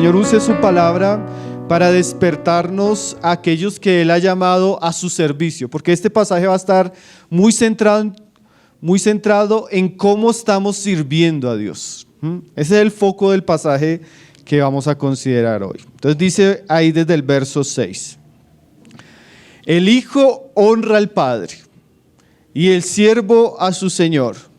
Señor use su palabra para despertarnos a aquellos que Él ha llamado a su servicio, porque este pasaje va a estar muy centrado en cómo estamos sirviendo a Dios. Ese es el foco del pasaje que vamos a considerar hoy. Entonces dice ahí desde el verso 6: el Hijo honra al Padre y el siervo a su Señor.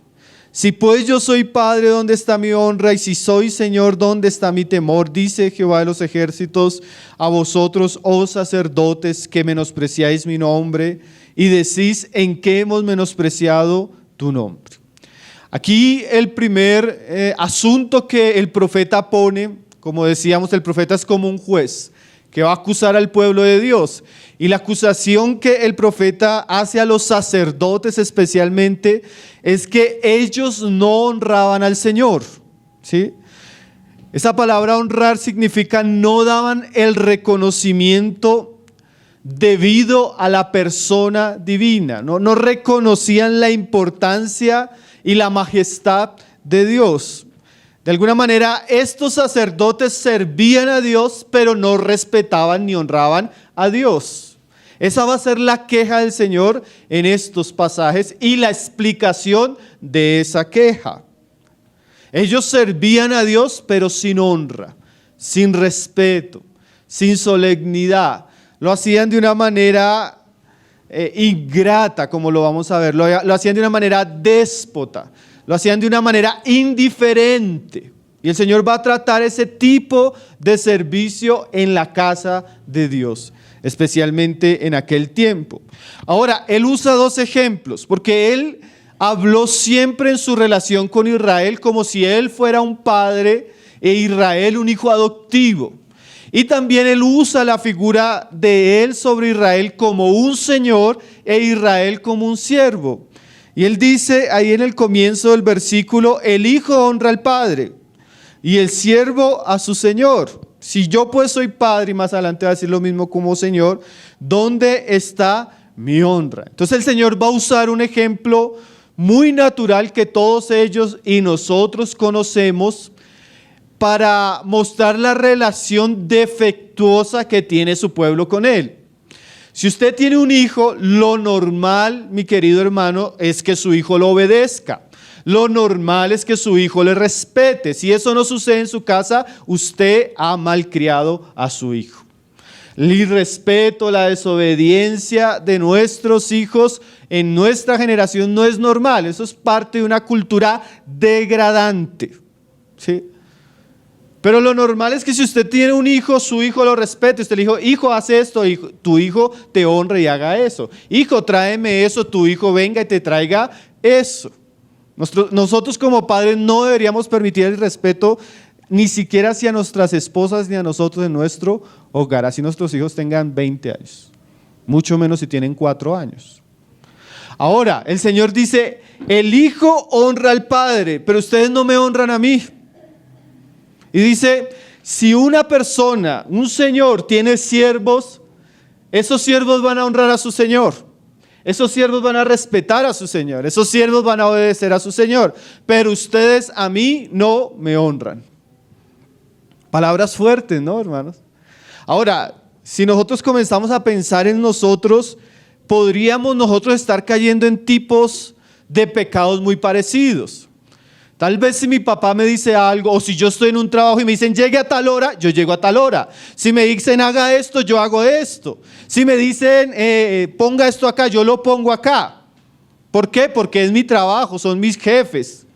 Si pues yo soy Padre, ¿dónde está mi honra? Y si soy Señor, ¿dónde está mi temor? Dice Jehová de los ejércitos a vosotros, oh sacerdotes, que menospreciáis mi nombre y decís, ¿en qué hemos menospreciado tu nombre? Aquí el primer asunto que el profeta pone, como decíamos, el profeta es como un juez que va a acusar al pueblo de Dios. Y la acusación que el profeta hace a los sacerdotes especialmente es que ellos no honraban al Señor, ¿sí? Esa palabra honrar significa no daban el reconocimiento debido a la persona divina, no reconocían la importancia y la majestad de Dios. De alguna manera, estos sacerdotes servían a Dios, pero no respetaban ni honraban a Dios. Esa va a ser la queja del Señor en estos pasajes y la explicación de esa queja. Ellos servían a Dios, pero sin honra, sin respeto, sin solemnidad. Lo hacían de una manera ingrata, como lo vamos a ver. Lo hacían de una manera déspota. Lo hacían de una manera indiferente. Y el Señor va a tratar ese tipo de servicio en la casa de Dios, especialmente en aquel tiempo. Ahora, Él usa dos ejemplos, porque Él habló siempre en su relación con Israel como si Él fuera un padre e Israel un hijo adoptivo. Y también Él usa la figura de Él sobre Israel como un Señor e Israel como un siervo. Y Él dice ahí en el comienzo del versículo, el Hijo honra al Padre y el siervo a su Señor. Si yo pues soy Padre, y más adelante va a decir lo mismo como Señor, ¿dónde está mi honra? Entonces el Señor va a usar un ejemplo muy natural que todos ellos y nosotros conocemos para mostrar la relación defectuosa que tiene su pueblo con Él. Si usted tiene un hijo, lo normal, mi querido hermano, es que su hijo lo obedezca. Lo normal es que su hijo le respete. Si eso no sucede en su casa, usted ha malcriado a su hijo. El irrespeto, la desobediencia de nuestros hijos en nuestra generación no es normal. Eso es parte de una cultura degradante, ¿sí? Pero lo normal es que si usted tiene un hijo, su hijo lo respete. Usted le dijo, hijo, haz esto, hijo, tu hijo te honre y haga eso. Hijo, tráeme eso, tu hijo venga y te traiga eso. Nosotros como padres no deberíamos permitir el respeto ni siquiera hacia nuestras esposas ni a nosotros en nuestro hogar. Así nuestros hijos tengan 20 años, mucho menos si tienen 4 años. Ahora, el Señor dice, el hijo honra al padre, pero ustedes no me honran a mí. Y dice, si una persona, un señor tiene siervos, esos siervos van a honrar a su señor. Esos siervos van a respetar a su señor. Esos siervos van a obedecer a su señor. Pero ustedes a mí no me honran. Palabras fuertes, ¿no, hermanos? Ahora, si nosotros comenzamos a pensar en nosotros, podríamos nosotros estar cayendo en tipos de pecados muy parecidos. Tal vez si mi papá me dice algo, o si yo estoy en un trabajo y me dicen llegue a tal hora, yo llego a tal hora. Si me dicen haga esto, yo hago esto. Si me dicen ponga esto acá, yo lo pongo acá. ¿Por qué? Porque es mi trabajo, son mis jefes.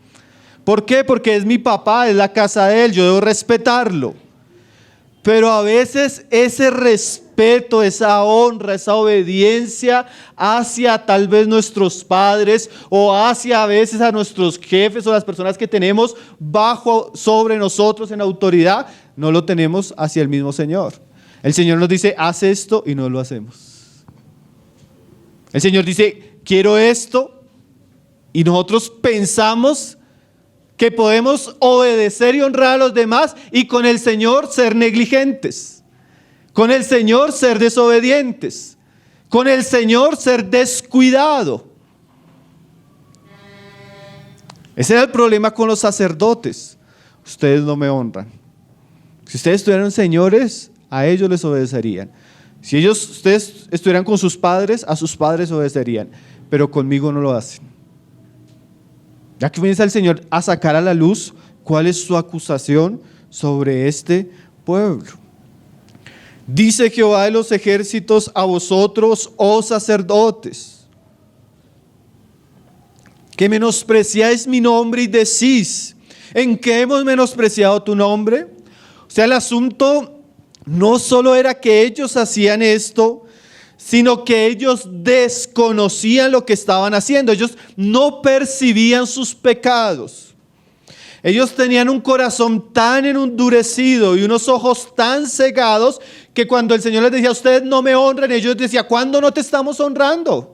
¿Por qué? Porque es mi papá, es la casa de él, yo debo respetarlo. Pero a veces ese respeto, esa honra, esa obediencia hacia tal vez nuestros padres o hacia a veces a nuestros jefes o las personas que tenemos sobre nosotros en autoridad, no lo tenemos hacia el mismo Señor. El Señor nos dice, haz esto y no lo hacemos. El Señor dice, quiero esto y nosotros pensamos que podemos obedecer y honrar a los demás y con el Señor ser negligentes, con el Señor ser desobedientes, con el Señor ser descuidado. Ese era el problema con los sacerdotes. Ustedes no me honran. Si ustedes estuvieran señores, a ellos les obedecerían. Si ustedes estuvieran con sus padres, a sus padres obedecerían. Pero conmigo no lo hacen. Ya que comienza el Señor a sacar a la luz cuál es su acusación sobre este pueblo. Dice Jehová de los ejércitos a vosotros, oh sacerdotes, que menospreciáis mi nombre y decís, ¿en qué hemos menospreciado tu nombre? O sea, el asunto no solo era que ellos hacían esto, sino que ellos desconocían lo que estaban haciendo. Ellos no percibían sus pecados. Ellos tenían un corazón tan endurecido y unos ojos tan cegados que cuando el Señor les decía, ustedes no me honran, ellos decían, ¿cuándo no te estamos honrando?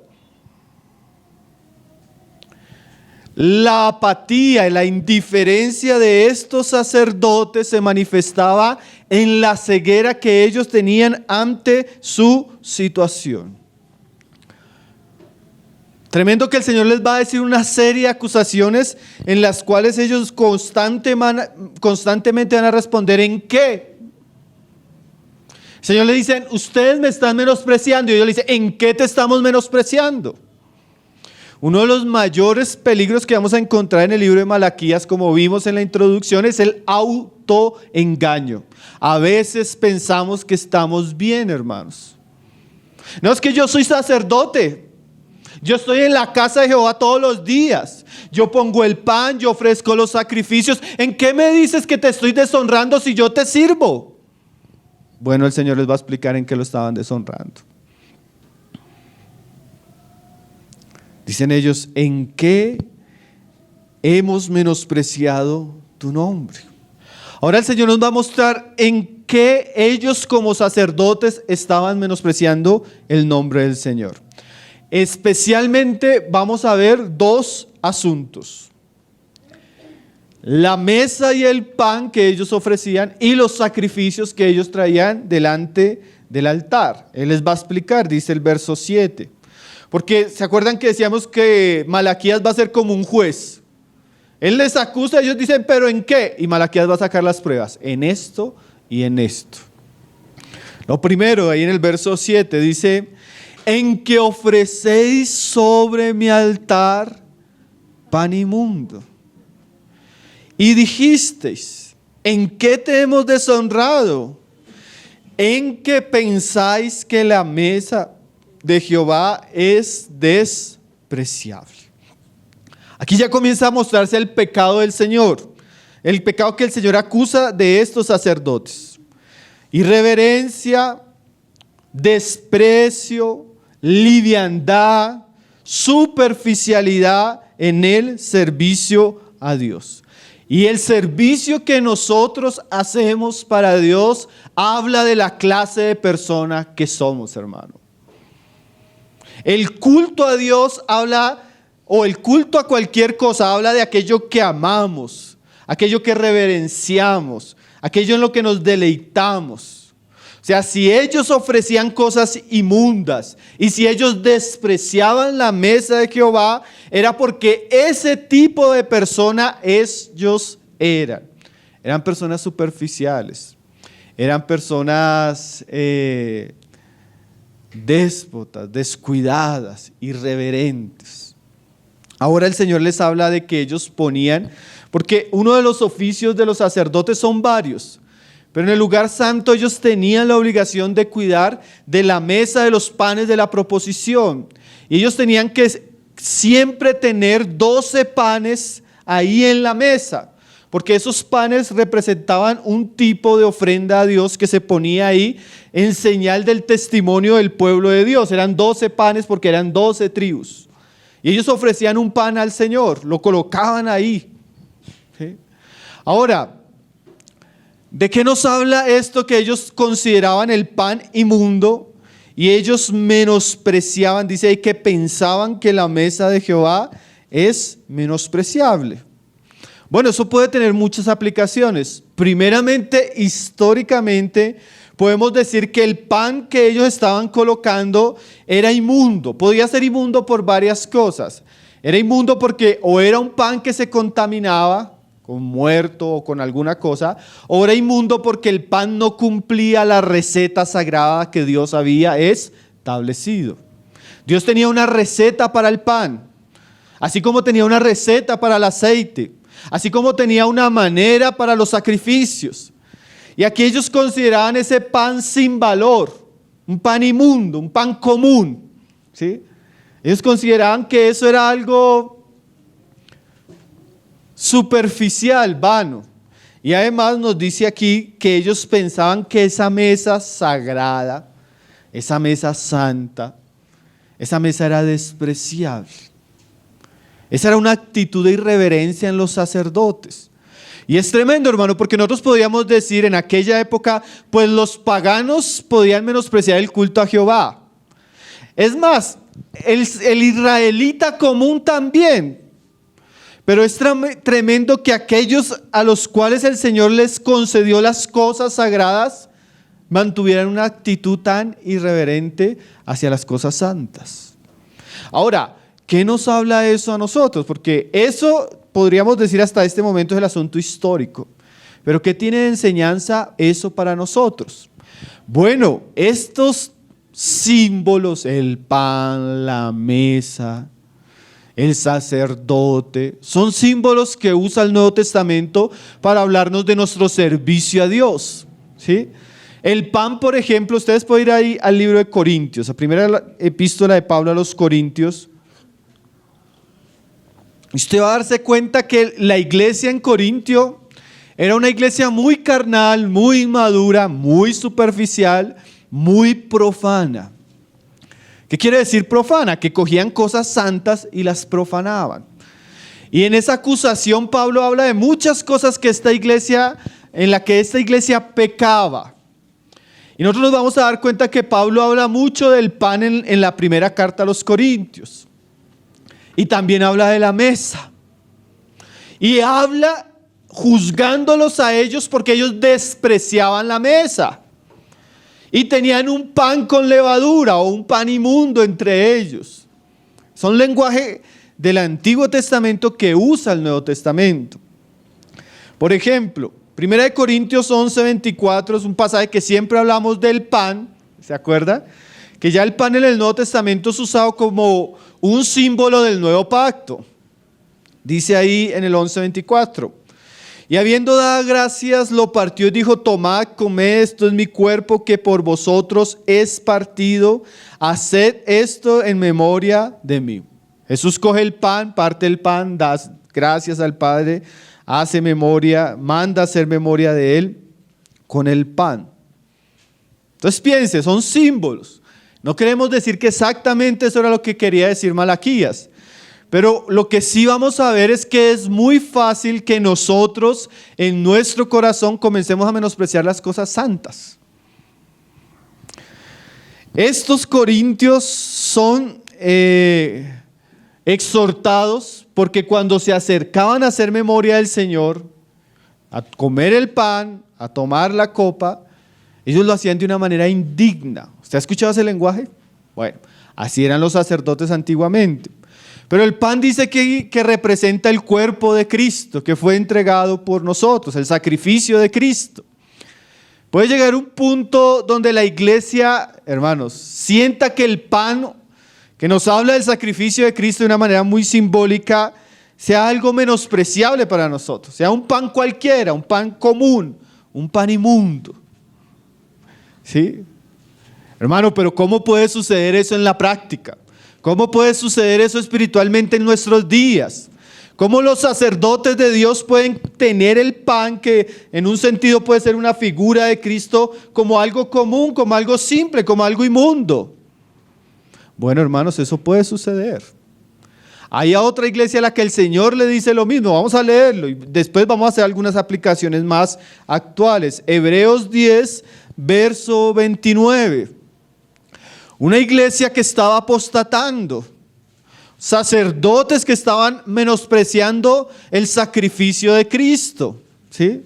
La apatía y la indiferencia de estos sacerdotes se manifestaba en la ceguera que ellos tenían ante su situación. Tremendo que el Señor les va a decir una serie de acusaciones en las cuales ellos constantemente van a responder ¿en qué? El Señor le dice, ustedes me están menospreciando, y ellos le dicen, ¿en qué te estamos menospreciando? Uno de los mayores peligros que vamos a encontrar en el libro de Malaquías, como vimos en la introducción, es el autoengaño. A veces pensamos que estamos bien, hermanos. No, es que yo soy sacerdote. Yo estoy en la casa de Jehová todos los días. Yo pongo el pan, yo ofrezco los sacrificios. ¿En qué me dices que te estoy deshonrando si yo te sirvo? Bueno, el Señor les va a explicar en qué lo estaban deshonrando. Dicen ellos, ¿en qué hemos menospreciado tu nombre? Ahora el Señor nos va a mostrar en qué ellos como sacerdotes estaban menospreciando el nombre del Señor. Especialmente vamos a ver dos asuntos: la mesa y el pan que ellos ofrecían y los sacrificios que ellos traían delante del altar. Él les va a explicar, dice el verso 7. Porque ¿se acuerdan que decíamos que Malaquías va a ser como un juez? Él les acusa, ellos dicen, ¿pero en qué? Y Malaquías va a sacar las pruebas, en esto y en esto. Lo primero, ahí en el verso 7 dice, en que ofrecéis sobre mi altar pan inmundo. Y dijisteis, ¿en qué te hemos deshonrado? En que pensáis que la mesa de Jehová es despreciable. Aquí ya comienza a mostrarse el pecado del Señor, el pecado que el Señor acusa de estos sacerdotes: irreverencia, desprecio, liviandad, superficialidad en el servicio a Dios. Y el servicio que nosotros hacemos para Dios habla de la clase de persona que somos, hermano. El culto a Dios habla, o el culto a cualquier cosa, habla de aquello que amamos, aquello que reverenciamos, aquello en lo que nos deleitamos. O sea, si ellos ofrecían cosas inmundas y si ellos despreciaban la mesa de Jehová, era porque ese tipo de persona ellos eran. Eran personas superficiales, eran personas déspotas, descuidadas, irreverentes. Ahora el Señor les habla de que ellos ponían, porque uno de los oficios de los sacerdotes son varios, pero en el lugar santo ellos tenían la obligación de cuidar de la mesa de los panes de la proposición. Y ellos tenían que siempre tener 12 panes ahí en la mesa, porque esos panes representaban un tipo de ofrenda a Dios que se ponía ahí en señal del testimonio del pueblo de Dios. Eran 12 panes porque eran 12 tribus. Y ellos ofrecían un pan al Señor, lo colocaban ahí. ¿Sí? Ahora, ¿de qué nos habla esto que ellos consideraban el pan inmundo y ellos menospreciaban? Dice ahí que pensaban que la mesa de Jehová es menospreciable. Bueno, eso puede tener muchas aplicaciones. Primeramente, históricamente, podemos decir que el pan que ellos estaban colocando era inmundo. Podía ser inmundo por varias cosas. Era inmundo porque o era un pan que se contaminaba, con muerto o con alguna cosa, o era inmundo porque el pan no cumplía la receta sagrada que Dios había establecido. Dios tenía una receta para el pan, así como tenía una receta para el aceite, así como tenía una manera para los sacrificios. Y aquí ellos consideraban ese pan sin valor, un pan inmundo, un pan común, ¿sí? Ellos consideraban que eso era algo superficial, vano. Y además nos dice aquí que ellos pensaban que esa mesa sagrada, esa mesa santa, esa mesa era despreciable. Esa era una actitud de irreverencia en los sacerdotes. Y es tremendo, hermano, porque nosotros podríamos decir en aquella época, pues los paganos podían menospreciar el culto a Jehová. Es más, el israelita común también. Pero es tremendo que aquellos a los cuales el Señor les concedió las cosas sagradas mantuvieran una actitud tan irreverente hacia las cosas santas. Ahora, ¿qué nos habla eso a nosotros? Porque eso podríamos decir hasta este momento es el asunto histórico. Pero ¿qué tiene de enseñanza eso para nosotros? Bueno, estos símbolos, el pan, la mesa, el sacerdote, son símbolos que usa el Nuevo Testamento para hablarnos de nuestro servicio a Dios, ¿sí? El pan, por ejemplo, ustedes pueden ir ahí al libro de Corintios, la primera epístola de Pablo a los Corintios. Usted va a darse cuenta que la iglesia en Corintio era una iglesia muy carnal, muy inmadura, muy superficial, muy profana. ¿Qué quiere decir profana? Que cogían cosas santas y las profanaban. Y en esa acusación Pablo habla de muchas cosas que en la que esta iglesia pecaba. Y nosotros nos vamos a dar cuenta que Pablo habla mucho del pan en la primera carta a los Corintios. Y también habla de la mesa. Y habla juzgándolos a ellos porque ellos despreciaban la mesa. Y tenían un pan con levadura o un pan inmundo entre ellos. Son lenguaje del Antiguo Testamento que usa el Nuevo Testamento. Por ejemplo, 1 Corintios 11:24 es un pasaje que siempre hablamos del pan, ¿se acuerda? Que ya el pan en el Nuevo Testamento es usado como un símbolo del nuevo pacto. Dice ahí en el 11:24. Y habiendo dado gracias, lo partió y dijo: tomad, comed, esto es mi cuerpo que por vosotros es partido, haced esto en memoria de mí. Jesús coge el pan, parte el pan, da gracias al Padre, hace memoria, manda hacer memoria de él con el pan. Entonces piense, son símbolos. No queremos decir que exactamente eso era lo que quería decir Malaquías. Pero lo que sí vamos a ver es que es muy fácil que nosotros en nuestro corazón comencemos a menospreciar las cosas santas. Estos corintios son exhortados porque cuando se acercaban a hacer memoria del Señor, a comer el pan, a tomar la copa, ellos lo hacían de una manera indigna. ¿Usted ha escuchado ese lenguaje? Bueno, así eran los sacerdotes antiguamente. Pero el pan dice que representa el cuerpo de Cristo, que fue entregado por nosotros, el sacrificio de Cristo. Puede llegar un punto donde la iglesia, hermanos, sienta que el pan que nos habla del sacrificio de Cristo de una manera muy simbólica sea algo menospreciable para nosotros, sea un pan cualquiera, un pan común, un pan inmundo. ¿Sí? Hermano, pero ¿cómo puede suceder eso en la práctica? ¿Cómo puede suceder eso espiritualmente en nuestros días? ¿Cómo los sacerdotes de Dios pueden tener el pan, que en un sentido puede ser una figura de Cristo, como algo común, como algo simple, como algo inmundo? Bueno, hermanos, eso puede suceder. Hay a otra iglesia a la que el Señor le dice lo mismo. Vamos a leerlo y después vamos a hacer algunas aplicaciones más actuales. Hebreos 10, verso 29. Una iglesia que estaba apostatando, sacerdotes que estaban menospreciando el sacrificio de Cristo, ¿sí?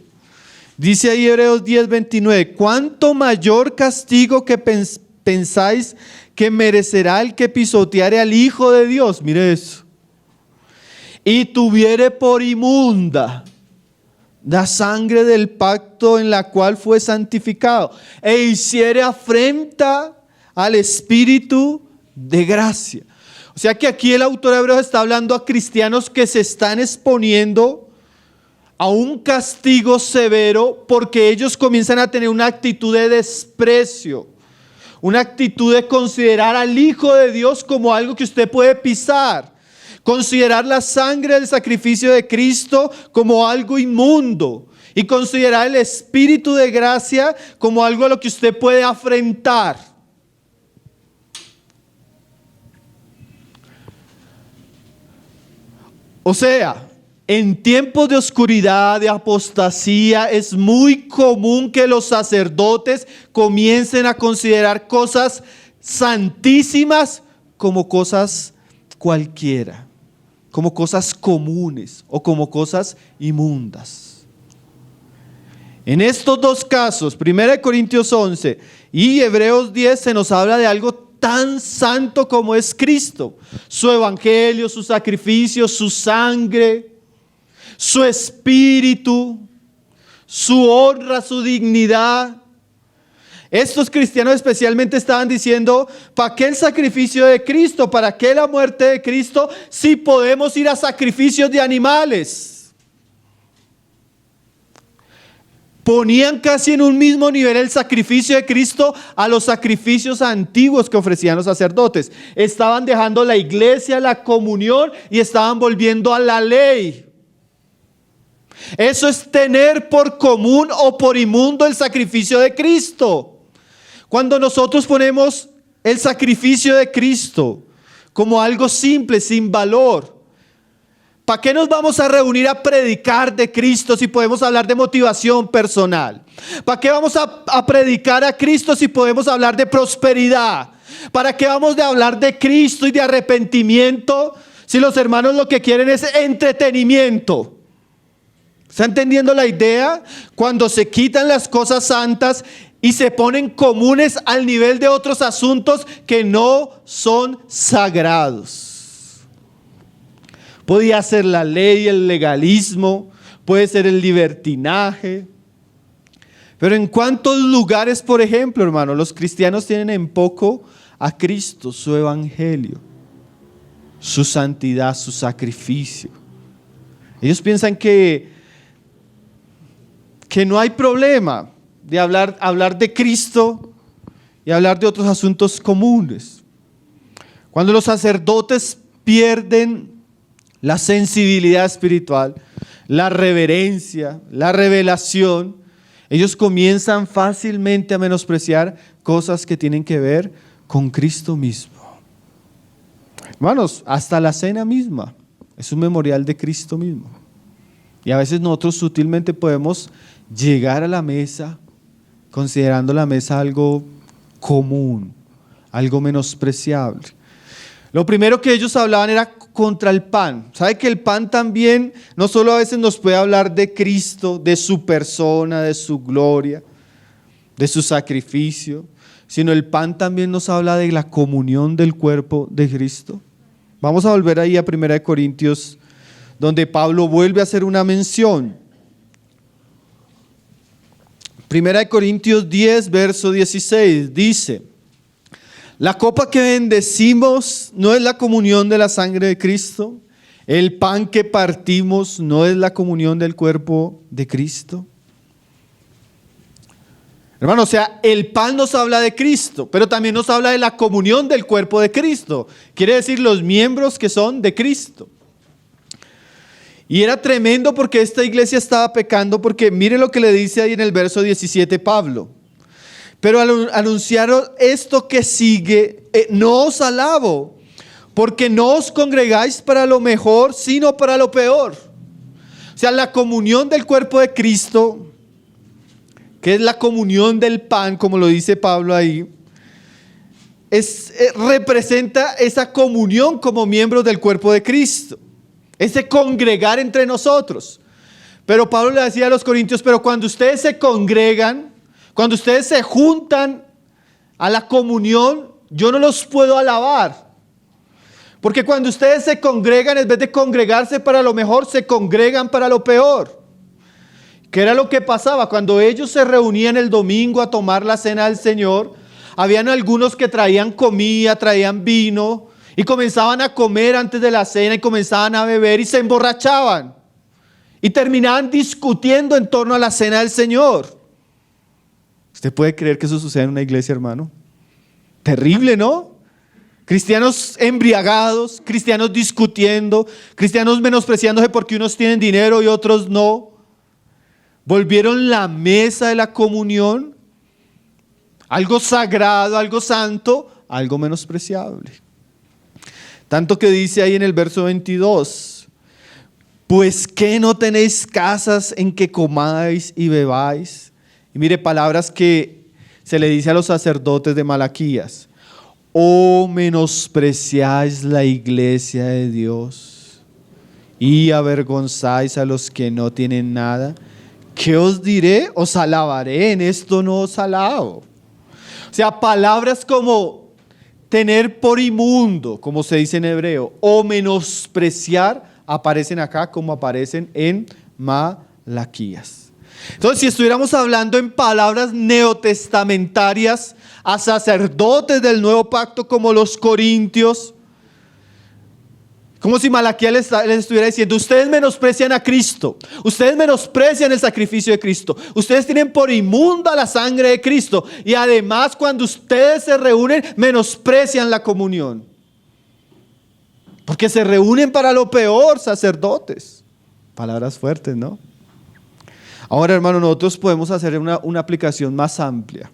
Dice ahí Hebreos 10, 29, ¿cuánto mayor castigo que pensáis que merecerá el que pisoteare al Hijo de Dios? Mire eso. Y tuviere por inmunda la sangre del pacto en la cual fue santificado, e hiciere afrenta al Espíritu de gracia. O sea que aquí el autor de Hebreos está hablando a cristianos que se están exponiendo a un castigo severo porque ellos comienzan a tener una actitud de desprecio, una actitud de considerar al Hijo de Dios como algo que usted puede pisar, considerar la sangre del sacrificio de Cristo como algo inmundo y considerar el Espíritu de gracia como algo a lo que usted puede afrentar. O sea, en tiempos de oscuridad, de apostasía, es muy común que los sacerdotes comiencen a considerar cosas santísimas como cosas cualquiera, como cosas comunes o como cosas inmundas. En estos dos casos, 1 Corintios 11 y Hebreos 10, se nos habla de algo tan santo como es Cristo, su evangelio, su sacrificio, su sangre, su espíritu, su honra, su dignidad. Estos cristianos especialmente estaban diciendo: ¿para qué el sacrificio de Cristo? ¿Para qué la muerte de Cristo si podemos ir a sacrificios de animales? Ponían casi en un mismo nivel el sacrificio de Cristo a los sacrificios antiguos que ofrecían los sacerdotes. Estaban dejando la iglesia, la comunión, y estaban volviendo a la ley. Eso es tener por común o por inmundo el sacrificio de Cristo. Cuando nosotros ponemos el sacrificio de Cristo como algo simple, sin valor, ¿para qué nos vamos a reunir a predicar de Cristo si podemos hablar de motivación personal? ¿Para qué vamos a predicar a Cristo si podemos hablar de prosperidad? ¿Para qué vamos a hablar de Cristo y de arrepentimiento si los hermanos lo que quieren es entretenimiento? ¿Está entendiendo la idea? Cuando se quitan las cosas santas y se ponen comunes al nivel de otros asuntos que no son sagrados. Podía ser la ley, el legalismo, puede ser el libertinaje. Pero ¿en cuántos lugares, por ejemplo, hermano, los cristianos tienen en poco a Cristo, su evangelio, su santidad, su sacrificio? Ellos piensan que no hay problema de hablar de Cristo y hablar de otros asuntos comunes. Cuando los sacerdotes pierden la sensibilidad espiritual, la reverencia, la revelación, ellos comienzan fácilmente a menospreciar cosas que tienen que ver con Cristo mismo. Hermanos, hasta la cena misma es un memorial de Cristo mismo. Y a veces nosotros sutilmente podemos llegar a la mesa considerando la mesa algo común, algo menospreciable. Lo primero que ellos hablaban era contra el pan. ¿Sabe que el pan también no solo a veces nos puede hablar de Cristo, de su persona, de su gloria, de su sacrificio, sino el pan también nos habla de la comunión del cuerpo de Cristo? Vamos a volver ahí a 1 Corintios, donde Pablo vuelve a hacer una mención. 1 Corintios 10, verso 16, dice: la copa que bendecimos no es la comunión de la sangre de Cristo. El pan que partimos no es la comunión del cuerpo de Cristo. Hermano, o sea, el pan nos habla de Cristo, pero también nos habla de la comunión del cuerpo de Cristo. Quiere decir los miembros que son de Cristo. Y era tremendo porque esta iglesia estaba pecando, porque mire lo que le dice ahí en el verso 17 Pablo. Pero al anunciaros esto que sigue, no os alabo, porque no os congregáis para lo mejor, sino para lo peor. O sea, la comunión del cuerpo de Cristo, que es la comunión del pan, como lo dice Pablo ahí, representa esa comunión como miembros del cuerpo de Cristo, ese congregar entre nosotros. Pero Pablo le decía a los corintios: pero cuando ustedes se congregan, cuando ustedes se juntan a la comunión, yo no los puedo alabar. Porque cuando ustedes se congregan, en vez de congregarse para lo mejor, se congregan para lo peor. ¿Qué era lo que pasaba? Cuando ellos se reunían el domingo a tomar la cena del Señor, habían algunos que traían comida, traían vino y comenzaban a comer antes de la cena y comenzaban a beber y se emborrachaban y terminaban discutiendo en torno a la cena del Señor. ¿Usted puede creer que eso sucede en una iglesia, hermano? Terrible, ¿no? Cristianos embriagados, cristianos discutiendo, cristianos menospreciándose porque unos tienen dinero y otros no. Volvieron la mesa de la comunión algo sagrado, algo santo, algo menospreciable. Tanto que dice ahí en el verso 22, pues ¿qué no tenéis casas en que comáis y bebáis? Y mire, palabras que se le dice a los sacerdotes de Malaquías. O menospreciáis la iglesia de Dios y avergonzáis a los que no tienen nada. ¿Qué os diré? Os alabaré, en esto no os alabo. O sea, palabras como tener por inmundo, como se dice en hebreo, o menospreciar, aparecen acá como aparecen en Malaquías. Entonces, si estuviéramos hablando en palabras neotestamentarias a sacerdotes del nuevo pacto como los corintios, como si Malaquías les estuviera diciendo, ustedes menosprecian a Cristo, ustedes menosprecian el sacrificio de Cristo, ustedes tienen por inmunda la sangre de Cristo y además cuando ustedes se reúnen menosprecian la comunión. Porque se reúnen para lo peor, sacerdotes. Palabras fuertes, ¿no? Ahora, hermano, nosotros podemos hacer una aplicación más amplia.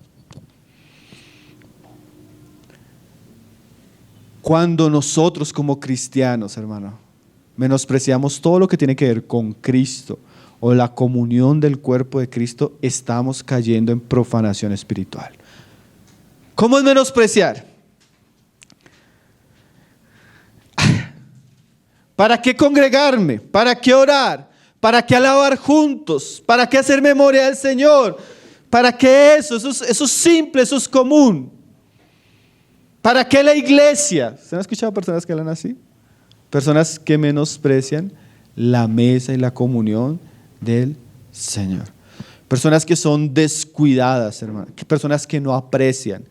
Cuando nosotros como cristianos, hermano, menospreciamos todo lo que tiene que ver con Cristo o la comunión del cuerpo de Cristo, estamos cayendo en profanación espiritual. ¿Cómo es menospreciar? ¿Para qué congregarme? ¿Para qué orar? ¿Para qué alabar juntos? ¿Para qué hacer memoria del Señor? ¿Para qué eso? Eso es simple, eso es común. ¿Para qué la iglesia? ¿Usted no ha escuchado personas que hablan así? Personas que menosprecian la mesa y la comunión del Señor. Personas que son descuidadas, hermano. Personas que no aprecian.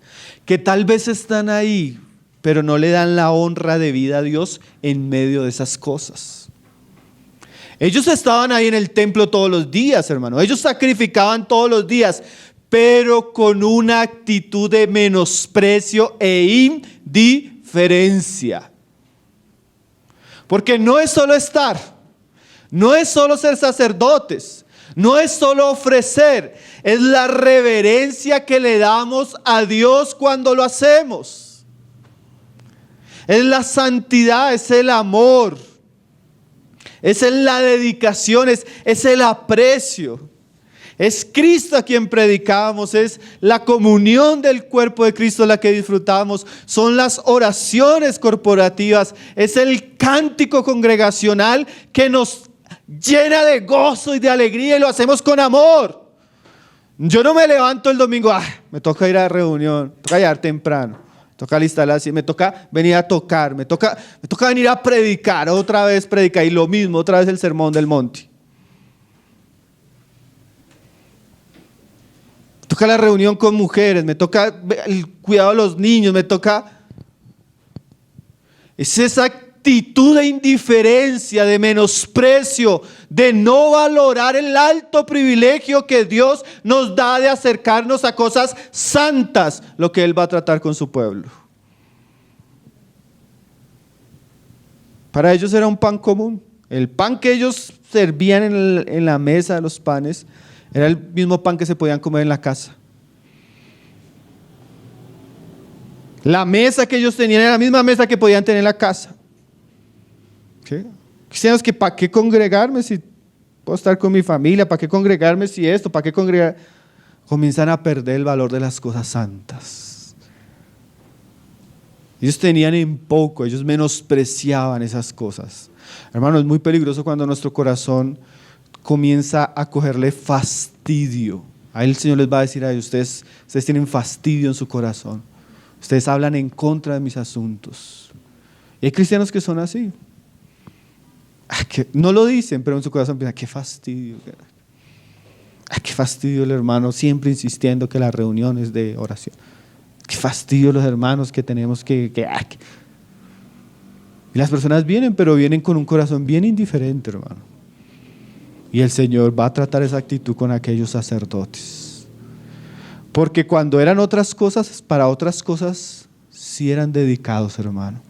Que tal vez están ahí, pero no le dan la honra de vida a Dios en medio de esas cosas. Ellos estaban ahí en el templo todos los días, hermano. Ellos sacrificaban todos los días, pero con una actitud de menosprecio e indiferencia. Porque no es solo estar, no es solo ser sacerdotes, no es solo ofrecer, es la reverencia que le damos a Dios cuando lo hacemos. Es la santidad, es el amor, es la dedicación, es el aprecio. Es Cristo a quien predicamos, es la comunión del cuerpo de Cristo la que disfrutamos, son las oraciones corporativas, es el cántico congregacional que nos llena de gozo y de alegría y lo hacemos con amor. Yo no me levanto el domingo, me toca ir a la reunión, me toca llegar temprano, me toca alistarla así, me toca venir a tocar, me toca venir a predicar, otra vez predicar y lo mismo, otra vez el sermón del monte. Me toca la reunión con mujeres, me toca el cuidado de los niños, me toca... Es esa actitud de indiferencia, de menosprecio, de no valorar el alto privilegio que Dios nos da de acercarnos a cosas santas, lo que Él va a tratar con su pueblo. Para ellos era un pan común. El pan que ellos servían en la mesa de los panes era el mismo pan que se podían comer en la casa. La mesa que ellos tenían era la misma mesa que podían tener en la casa. ¿Qué? Cristianos que ¿para qué congregarme si puedo estar con mi familia? ¿Para qué congregarme si esto? ¿Para qué congregar? Comienzan a perder el valor de las cosas santas. Ellos tenían en poco, ellos menospreciaban esas cosas. Hermano, es muy peligroso cuando nuestro corazón comienza a cogerle fastidio. Ahí el Señor les va a decir a ellos, ustedes tienen fastidio en su corazón. Ustedes hablan en contra de mis asuntos. Y hay cristianos que son así. Que no lo dicen, pero en su corazón piensan, qué fastidio. Ay, qué fastidio el hermano siempre insistiendo que las reuniones de oración. Qué fastidio los hermanos que tenemos que. Y las personas vienen, pero vienen con un corazón bien indiferente, hermano. Y el Señor va a tratar esa actitud con aquellos sacerdotes. Porque cuando eran otras cosas, para otras cosas, sí eran dedicados, hermano.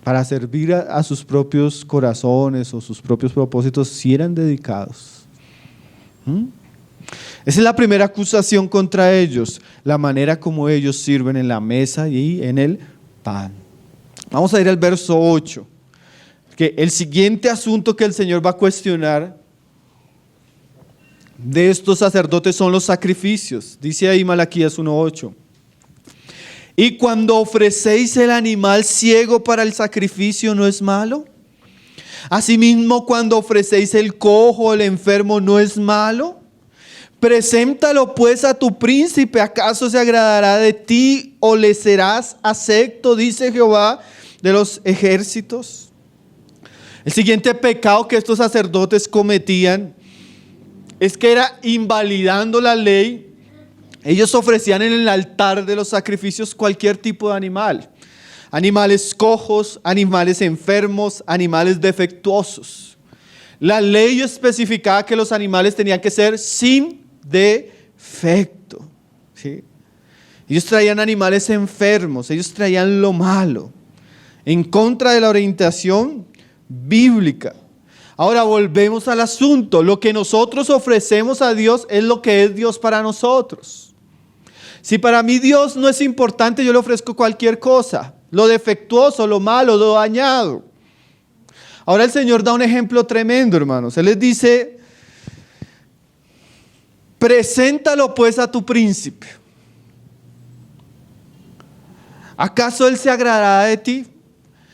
Para servir a sus propios corazones o sus propios propósitos, sí eran dedicados. Esa es la primera acusación contra ellos, la manera como ellos sirven en la mesa y en el pan. Vamos a ir al verso 8, que el siguiente asunto que el Señor va a cuestionar de estos sacerdotes son los sacrificios. Dice ahí Malaquías 1:8. Y cuando ofrecéis el animal ciego para el sacrificio, ¿no es malo? Asimismo, cuando ofrecéis el cojo o el enfermo, ¿no es malo? Preséntalo pues a tu príncipe, ¿acaso se agradará de ti o le serás acepto? Dice Jehová de los ejércitos. El siguiente pecado que estos sacerdotes cometían es que era invalidando la ley. Ellos ofrecían en el altar de los sacrificios cualquier tipo de animal. Animales cojos, animales enfermos, animales defectuosos. La ley especificaba que los animales tenían que ser sin defecto. ¿Sí? Ellos traían animales enfermos, ellos traían lo malo, en contra de la orientación bíblica. Ahora volvemos al asunto. Lo que nosotros ofrecemos a Dios es lo que es Dios para nosotros. Si para mí Dios no es importante, yo le ofrezco cualquier cosa. Lo defectuoso, lo malo, lo dañado. Ahora el Señor da un ejemplo tremendo, hermanos. Él les dice: preséntalo pues a tu príncipe. ¿Acaso él se agradará de ti?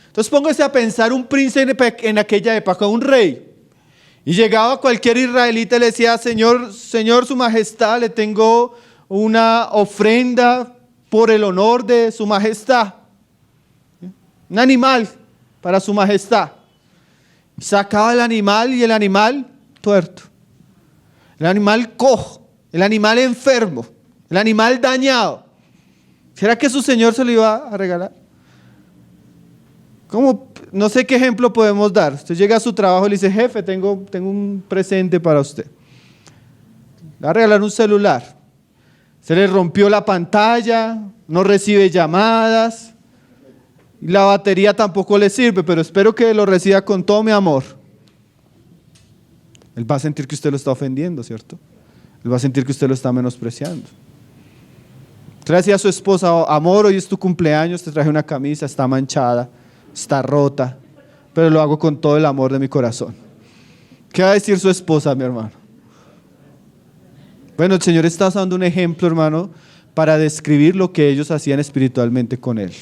Entonces póngase a pensar un príncipe en aquella época, un rey. Y llegaba cualquier israelita y le decía: Señor, su majestad, le tengo una ofrenda por el honor de su majestad. Un animal para su majestad. Sacaba el animal y el animal tuerto. El animal cojo. El animal enfermo. El animal dañado. ¿Será que su señor se lo iba a regalar? ¿Cómo? No sé qué ejemplo podemos dar. Usted llega a su trabajo y le dice: jefe, tengo un presente para usted. Le va a regalar un celular. Se le rompió la pantalla, no recibe llamadas. Y la batería tampoco le sirve, pero espero que lo reciba con todo mi amor. Él va a sentir que usted lo está ofendiendo, ¿cierto? Él va a sentir que usted lo está menospreciando. Trae a su esposa: amor, hoy es tu cumpleaños, te traje una camisa, está manchada, está rota, pero lo hago con todo el amor de mi corazón. ¿Qué va a decir su esposa, mi hermano? Bueno, el Señor está usando un ejemplo, hermano, para describir lo que ellos hacían espiritualmente con Él.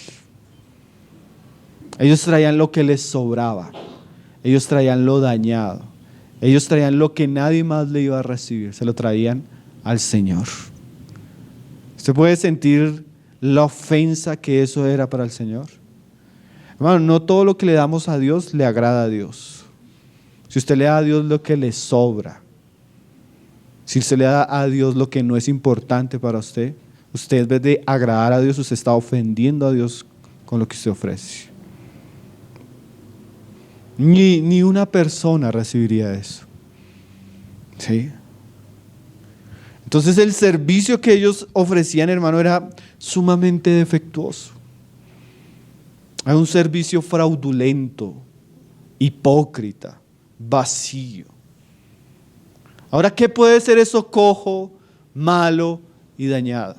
Ellos traían lo que les sobraba. Ellos traían lo dañado. Ellos traían lo que nadie más le iba a recibir. Se lo traían al Señor. ¿Usted puede sentir la ofensa que eso era para el Señor? Hermano, no todo lo que le damos a Dios le agrada a Dios. Si usted le da a Dios lo que le sobra, si usted le da a Dios lo que no es importante para usted, usted en vez de agradar a Dios, usted está ofendiendo a Dios con lo que usted ofrece. Ni una persona recibiría eso. ¿Sí? Entonces el servicio que ellos ofrecían, hermano, era sumamente defectuoso. Era un servicio fraudulento, hipócrita, vacío. Ahora, ¿qué puede ser eso cojo, malo y dañado?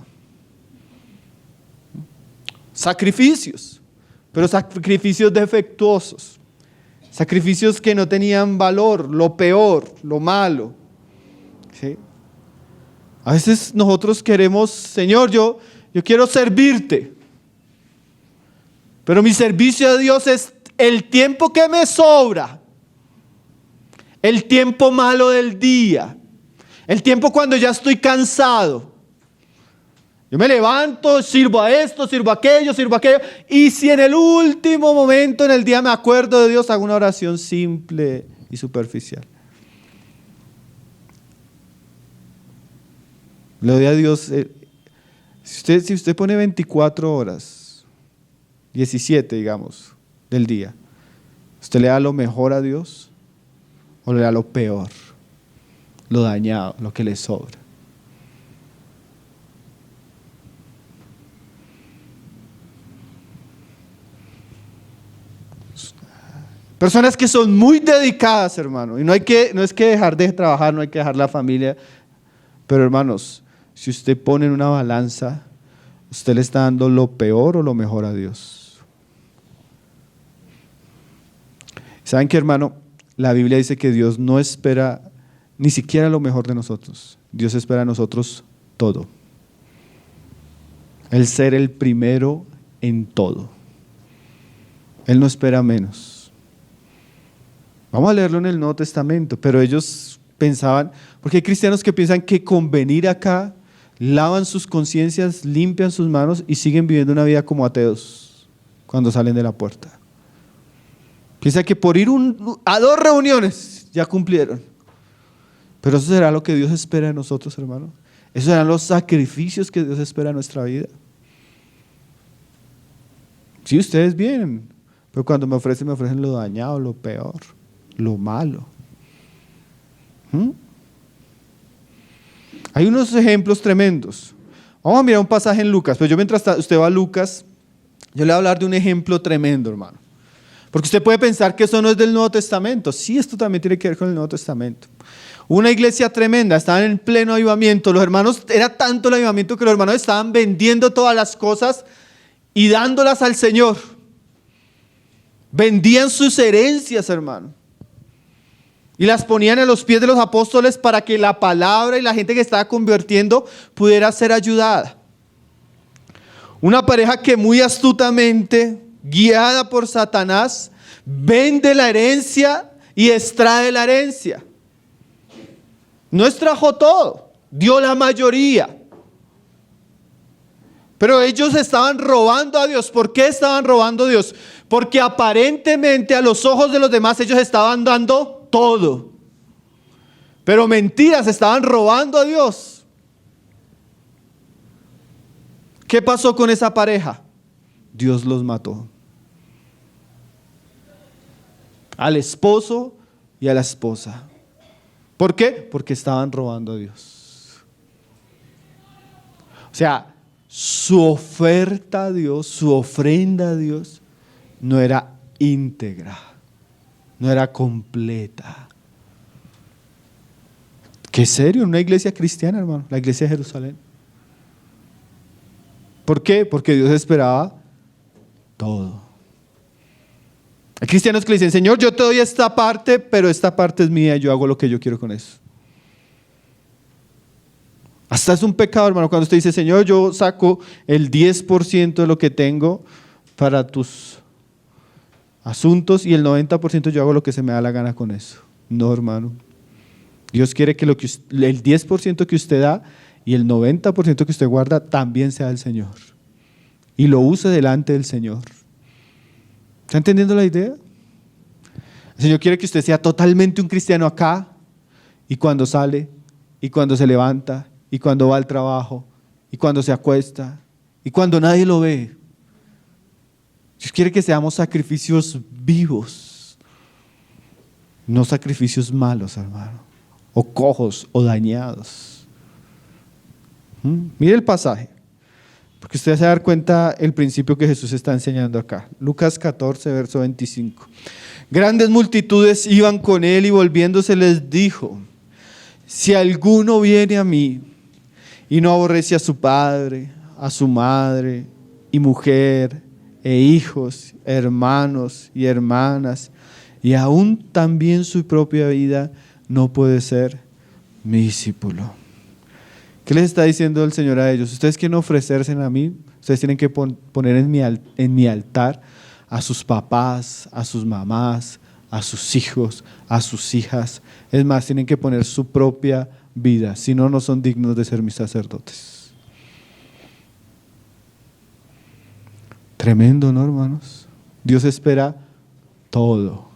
Sacrificios, pero sacrificios defectuosos. Sacrificios que no tenían valor, lo peor, lo malo. ¿Sí? A veces nosotros queremos: Señor, yo quiero servirte, pero mi servicio a Dios es el tiempo que me sobra, el tiempo malo del día, el tiempo cuando ya estoy cansado. Yo me levanto, sirvo a esto, sirvo a aquello, y si en el último momento en el día me acuerdo de Dios, hago una oración simple y superficial. Le doy a Dios, si usted pone 24 horas, 17 digamos, del día, ¿usted le da lo mejor a Dios o le da lo peor, lo dañado, lo que le sobra? Personas que son muy dedicadas, hermano, y no es que dejar de trabajar, no hay que dejar la familia, pero hermanos, si usted pone en una balanza, usted le está dando lo peor o lo mejor a Dios. ¿Saben qué, hermano? La Biblia dice que Dios no espera ni siquiera lo mejor de nosotros. Dios espera a nosotros todo. El ser el primero en todo. Él no espera menos. Vamos a leerlo en el Nuevo Testamento, pero ellos pensaban, porque hay cristianos que piensan que con venir acá, lavan sus conciencias, limpian sus manos y siguen viviendo una vida como ateos cuando salen de la puerta. Piensan que por ir a 2 reuniones ya cumplieron. Pero eso será lo que Dios espera de nosotros, hermanos. Esos serán los sacrificios que Dios espera en nuestra vida. Sí, ustedes vienen, pero cuando me ofrecen lo dañado, lo peor, lo malo. Hay unos ejemplos tremendos. Vamos a mirar un pasaje en Lucas, pero yo mientras usted va a Lucas, yo le voy a hablar de un ejemplo tremendo, hermano. Porque usted puede pensar que eso no es del Nuevo Testamento. Sí, esto también tiene que ver con el Nuevo Testamento. Una iglesia tremenda, estaban en pleno avivamiento. Los hermanos, era tanto el avivamiento que los hermanos estaban vendiendo todas las cosas y dándolas al Señor. Vendían sus herencias, hermano. Y las ponían a los pies de los apóstoles para que la palabra y la gente que estaba convirtiendo pudiera ser ayudada. Una pareja que muy astutamente, guiada por Satanás, vende la herencia y extrae la herencia. No extrajo todo, dio la mayoría. Pero ellos estaban robando a Dios. ¿Por qué estaban robando a Dios? Porque aparentemente a los ojos de los demás ellos estaban dando todo. Pero mentiras, estaban robando a Dios. ¿Qué pasó con esa pareja? Dios los mató. Al esposo y a la esposa. ¿Por qué? Porque estaban robando a Dios. O sea, su oferta a Dios, su ofrenda a Dios, no era íntegra, no era completa. ¿Qué serio? Una iglesia cristiana, hermano, la iglesia de Jerusalén. ¿Por qué? Porque Dios esperaba todo. Hay cristianos que le dicen, Señor, yo te doy esta parte, pero esta parte es mía, yo hago lo que yo quiero con eso. Hasta es un pecado, hermano, cuando usted dice, Señor, yo saco el 10% de lo que tengo para tus asuntos y el 90% yo hago lo que se me da la gana con eso. No, hermano. Dios quiere que el 10% que usted da y el 90% que usted guarda también sea del Señor. Y lo use delante del Señor. ¿Está entendiendo la idea? El Señor quiere que usted sea totalmente un cristiano acá y cuando sale y cuando se levanta y cuando va al trabajo y cuando se acuesta y cuando nadie lo ve. Dios quiere que seamos sacrificios vivos, no sacrificios malos, hermano, o cojos o dañados. Mire el pasaje, porque usted se va a dar cuenta el principio que Jesús está enseñando acá. Lucas 14, verso 25. Grandes multitudes iban con él y volviéndose les dijo, si alguno viene a mí y no aborrece a su padre, a su madre y mujer e hijos, hermanos y hermanas, y aún también su propia vida, no puede ser mi discípulo. ¿Qué les está diciendo el Señor a ellos? Ustedes quieren ofrecerse a mí, ustedes tienen que poner en mi altar a sus papás, a sus mamás, a sus hijos, a sus hijas. Es más, tienen que poner su propia vida, si no, no son dignos de ser mis sacerdotes. Tremendo, ¿no, hermanos? Dios espera todo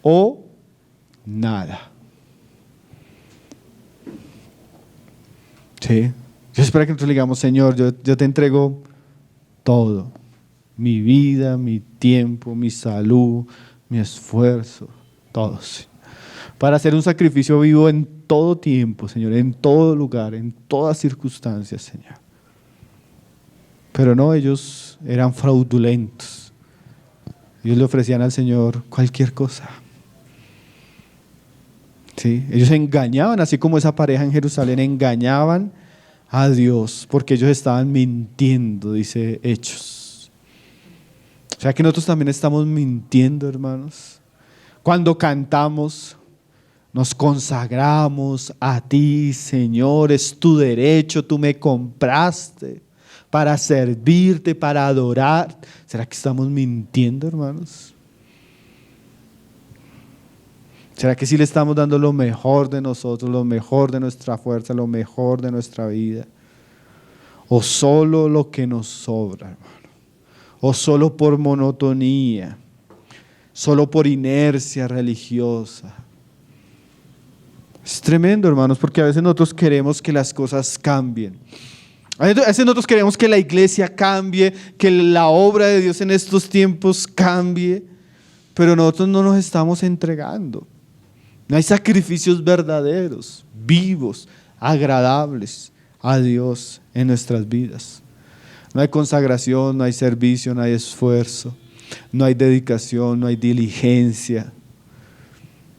o nada. Sí. Yo espero que nosotros le digamos, Señor, yo te entrego todo. Mi vida, mi tiempo, mi salud, mi esfuerzo, todo, Señor. Para hacer un sacrificio vivo en todo tiempo, Señor, en todo lugar, en todas circunstancias, Señor. Pero no, ellos eran fraudulentos. Ellos le ofrecían al Señor cualquier cosa. Sí, ellos engañaban, así como esa pareja en Jerusalén engañaban a Dios, porque ellos estaban mintiendo, dice Hechos. O sea que nosotros también estamos mintiendo, hermanos. Cuando cantamos, nos consagramos a ti, Señor, es tu derecho, tú me compraste para servirte, para adorar. ¿Será que estamos mintiendo, hermanos? ¿Será que sí le estamos dando lo mejor de nosotros, lo mejor de nuestra fuerza, lo mejor de nuestra vida? ¿O solo lo que nos sobra, hermano? ¿O solo por monotonía? ¿Solo por inercia religiosa? Es tremendo, hermanos, porque a veces nosotros queremos que las cosas cambien. A veces nosotros queremos que la iglesia cambie, que la obra de Dios en estos tiempos cambie, pero nosotros no nos estamos entregando. No hay sacrificios verdaderos, vivos, agradables a Dios en nuestras vidas. No hay consagración, no hay servicio, no hay esfuerzo, no hay dedicación, no hay diligencia.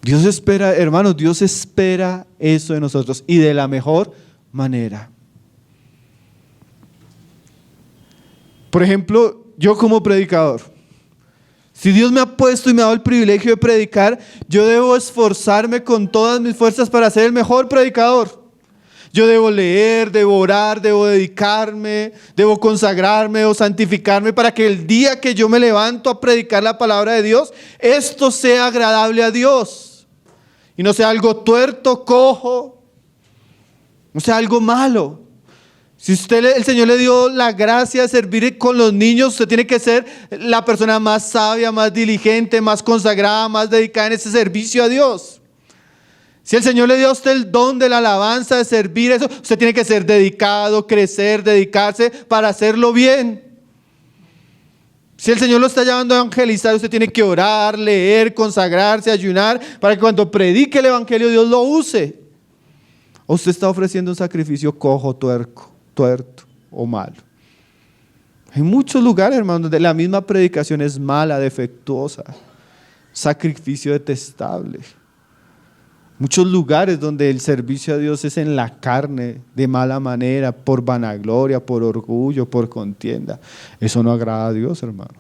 Dios espera, hermanos, Dios espera eso de nosotros y de la mejor manera. Por ejemplo, yo como predicador, si Dios me ha puesto y me ha dado el privilegio de predicar, yo debo esforzarme con todas mis fuerzas para ser el mejor predicador. Yo debo leer, debo orar, debo dedicarme, debo consagrarme, debo santificarme para que el día que yo me levanto a predicar la palabra de Dios, esto sea agradable a Dios. Y no sea algo tuerto, cojo, no sea algo malo. Si el Señor le dio la gracia de servir con los niños, usted tiene que ser la persona más sabia, más diligente, más consagrada, más dedicada en ese servicio a Dios. Si el Señor le dio a usted el don de la alabanza, de servir eso, usted tiene que ser dedicado, crecer, dedicarse para hacerlo bien. Si el Señor lo está llamando a evangelizar, usted tiene que orar, leer, consagrarse, ayunar, para que cuando predique el evangelio Dios lo use. O usted está ofreciendo un sacrificio cojo, tuerto o malo. Hay muchos lugares, hermanos, donde la misma predicación es mala, defectuosa, sacrificio detestable. Muchos lugares donde el servicio a Dios es en la carne, de mala manera, por vanagloria, por orgullo, por contienda. Eso no agrada a Dios, hermano.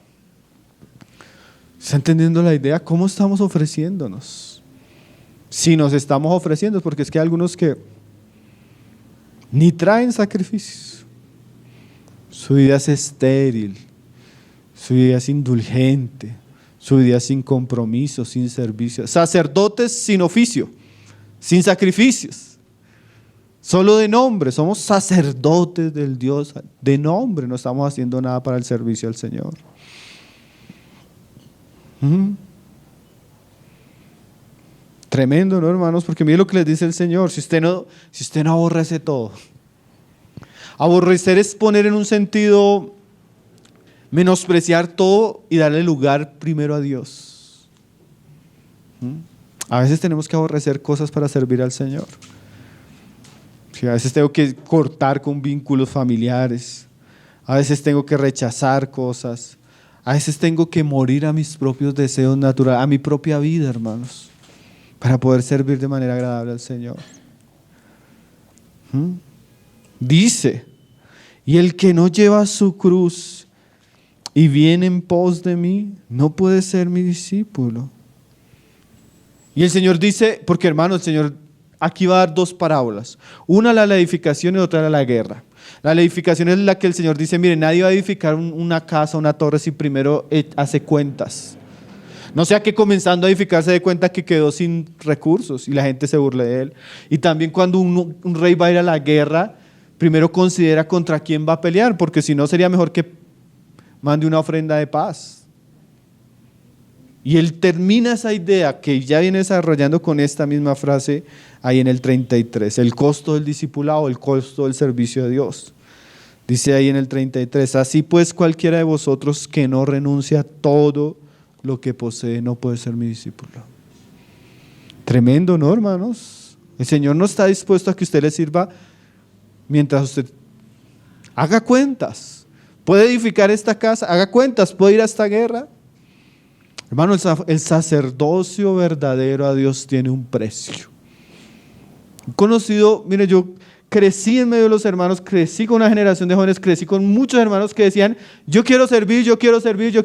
¿Está entendiendo la idea? ¿Cómo estamos ofreciéndonos? Si nos estamos ofreciendo, porque es que hay algunos que ni traen sacrificios. Su vida es estéril, su vida es indulgente, su vida es sin compromiso, sin servicio. Sacerdotes sin oficio, sin sacrificios, solo de nombre. Somos sacerdotes del Dios de nombre, no estamos haciendo nada para el servicio al Señor. Tremendo, ¿no, hermanos? Porque mire lo que les dice el Señor. Si usted no aborrece todo. Aborrecer es poner en un sentido, menospreciar todo y darle lugar primero a Dios. A veces tenemos que aborrecer cosas para servir al Señor. Sí, a veces tengo que cortar con vínculos familiares. A veces tengo que rechazar cosas. A veces tengo que morir a mis propios deseos naturales, a mi propia vida, hermanos, para poder servir de manera agradable al Señor. Dice, y el que no lleva su cruz y viene en pos de mí, no puede ser mi discípulo. Y el Señor dice, porque hermano, el Señor aquí va a dar dos parábolas. Una la edificación y otra la guerra. La edificación es la que el Señor dice, mire, nadie va a edificar una casa, una torre si primero hace cuentas. No sea que comenzando a edificar se dé cuenta que quedó sin recursos y la gente se burle de él. Y también cuando un rey va a ir a la guerra, primero considera contra quién va a pelear, porque si no sería mejor que mande una ofrenda de paz. Y él termina esa idea que ya viene desarrollando con esta misma frase ahí en el 33, el costo del discipulado, el costo del servicio de Dios. Dice ahí en el 33, así pues cualquiera de vosotros que no renuncia a todo lo que posee no puede ser mi discípulo. Tremendo, ¿no, hermanos? El Señor no está dispuesto a que usted le sirva mientras usted haga cuentas. ¿Puede edificar esta casa? Haga cuentas. ¿Puede ir a esta guerra? Hermano, el sacerdocio verdadero a Dios tiene un precio. Conocido, mire, yo crecí en medio de los hermanos, crecí con una generación de jóvenes, crecí con muchos hermanos que decían, yo quiero servir,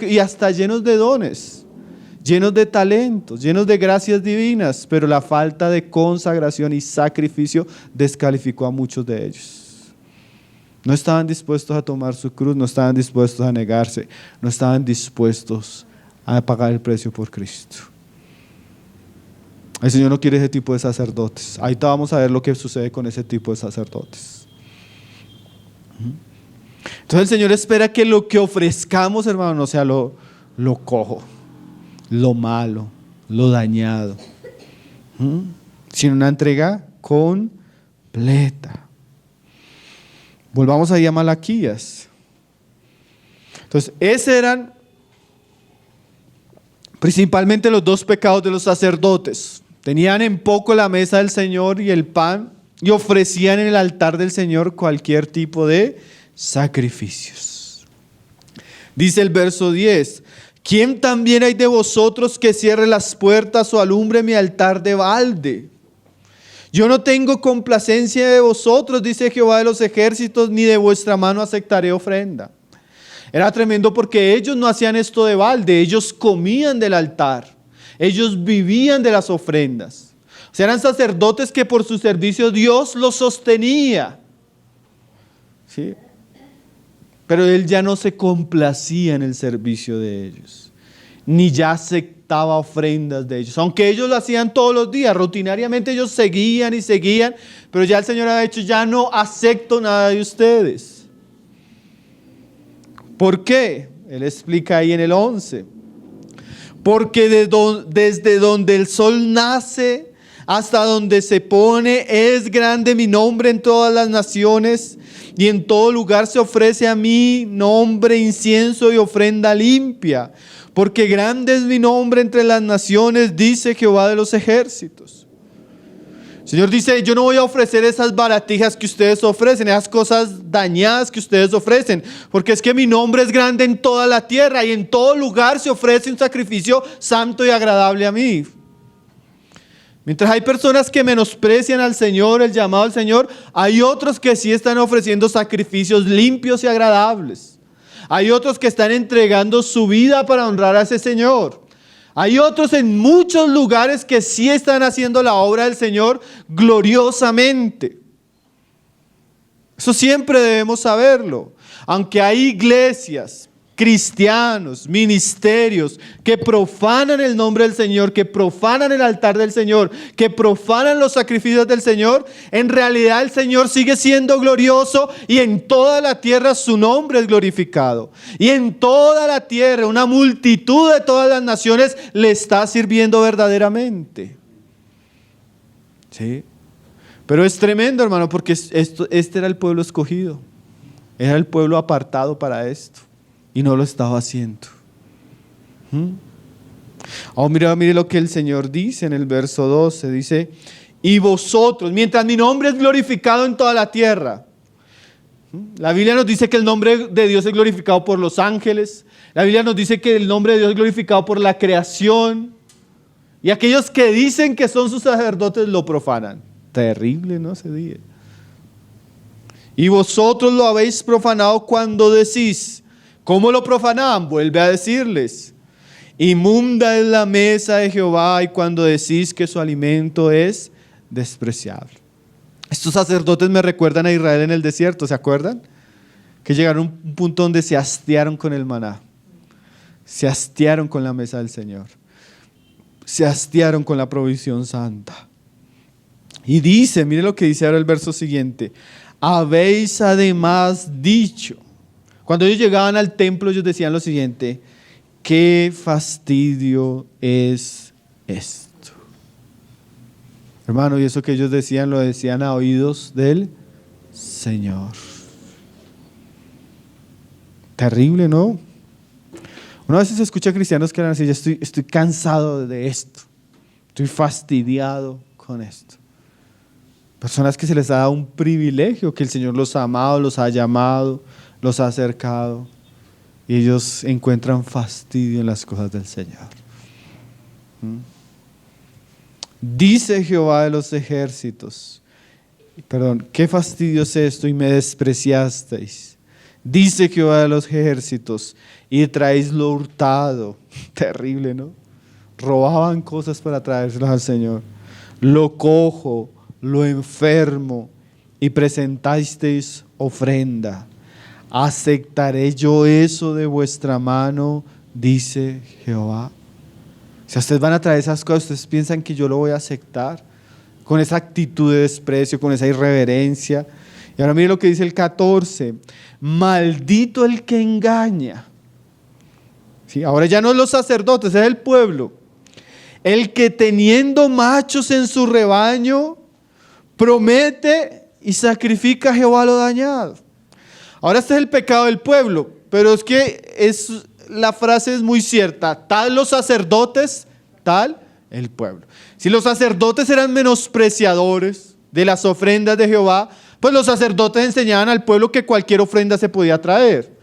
y hasta llenos de dones, llenos de talentos, llenos de gracias divinas, pero la falta de consagración y sacrificio descalificó a muchos de ellos. No estaban dispuestos a tomar su cruz, no estaban dispuestos a negarse, no estaban dispuestos a pagar el precio por Cristo. El Señor no quiere ese tipo de sacerdotes. Ahorita vamos a ver lo que sucede con ese tipo de sacerdotes. Entonces el Señor espera que lo que ofrezcamos, hermano, no sea lo cojo, lo malo, lo dañado, sino una entrega completa. Volvamos ahí a Malaquías. Entonces, esos eran principalmente los dos pecados de los sacerdotes. Tenían en poco la mesa del Señor y el pan, y ofrecían en el altar del Señor cualquier tipo de sacrificios. Dice el verso 10, ¿quién también hay de vosotros que cierre las puertas o alumbre mi altar de balde? Yo no tengo complacencia de vosotros, dice Jehová de los ejércitos, ni de vuestra mano aceptaré ofrenda. Era tremendo porque ellos no hacían esto de balde, ellos comían del altar, ellos vivían de las ofrendas. O sea, eran sacerdotes que por su servicio Dios los sostenía. ¿Sí? Pero él ya no se complacía en el servicio de ellos, ni ya aceptaba ofrendas de ellos. Aunque ellos lo hacían todos los días, rutinariamente ellos seguían y seguían, pero ya el Señor ha dicho, ya no acepto nada de ustedes. ¿Por qué? Él explica ahí en el 11. Porque desde donde el sol nace hasta donde se pone es grande mi nombre en todas las naciones, y en todo lugar se ofrece a mi nombre incienso y ofrenda limpia. Porque grande es mi nombre entre las naciones, dice Jehová de los ejércitos. El Señor dice, yo no voy a ofrecer esas baratijas que ustedes ofrecen, esas cosas dañadas que ustedes ofrecen, porque es que mi nombre es grande en toda la tierra y en todo lugar se ofrece un sacrificio santo y agradable a mí. Mientras hay personas que menosprecian al Señor, el llamado al Señor, hay otros que sí están ofreciendo sacrificios limpios y agradables. Hay otros que están entregando su vida para honrar a ese Señor. Hay otros en muchos lugares que sí están haciendo la obra del Señor gloriosamente. Eso siempre debemos saberlo. Aunque hay iglesias, cristianos, ministerios que profanan el nombre del Señor, que profanan el altar del Señor, que profanan los sacrificios del Señor, en realidad el Señor sigue siendo glorioso y en toda la tierra su nombre es glorificado. Y en toda la tierra una multitud de todas las naciones le está sirviendo verdaderamente. ¿Sí? Pero es tremendo, hermano, porque este era el pueblo escogido. Era el pueblo apartado para esto. Y no lo estaba haciendo. Oh, mire lo que el Señor dice en el verso 12. Dice, y vosotros, mientras mi nombre es glorificado en toda la tierra. La Biblia nos dice que el nombre de Dios es glorificado por los ángeles. La Biblia nos dice que el nombre de Dios es glorificado por la creación. Y aquellos que dicen que son sus sacerdotes lo profanan. Terrible, ¿no? Ese día. Y vosotros lo habéis profanado cuando decís. ¿Cómo lo profanaban? Vuelve a decirles, inmunda es la mesa de Jehová, y cuando decís que su alimento es despreciable. Estos sacerdotes me recuerdan a Israel en el desierto, ¿se acuerdan? Que llegaron a un punto donde se hastiaron con el maná, se hastiaron con la mesa del Señor, se hastiaron con la provisión santa. Y dice, mire lo que dice ahora el verso siguiente, habéis además dicho. Cuando ellos llegaban al templo, ellos decían lo siguiente, qué fastidio es esto. Hermano, y eso que ellos decían, lo decían a oídos del Señor. Terrible, ¿no? Una vez se escucha a cristianos que eran así: estoy cansado de esto, estoy fastidiado con esto. Personas que se les ha dado un privilegio, que el Señor los ha amado, los ha llamado, los ha acercado, y ellos encuentran fastidio en las cosas del Señor. Dice Jehová de los ejércitos, qué fastidio es esto, y me despreciasteis. Dice Jehová de los ejércitos, y traéis lo hurtado. Terrible, ¿no? Robaban cosas para traérselas al Señor. Lo cojo, lo enfermo, y presentasteis ofrenda. ¿Aceptaré yo eso de vuestra mano? Dice Jehová. Si ustedes van a traer esas cosas, ¿ustedes piensan que yo lo voy a aceptar? Con esa actitud de desprecio, con esa irreverencia. Y ahora mire lo que dice el 14. Maldito el que engaña. ¿Sí? Ahora ya no los sacerdotes, es el pueblo. El que teniendo machos en su rebaño, promete y sacrifica a Jehová lo dañado. Ahora este es el pecado del pueblo, pero es que la frase es muy cierta: tal los sacerdotes, tal el pueblo. Si los sacerdotes eran menospreciadores de las ofrendas de Jehová, pues los sacerdotes enseñaban al pueblo que cualquier ofrenda se podía traer.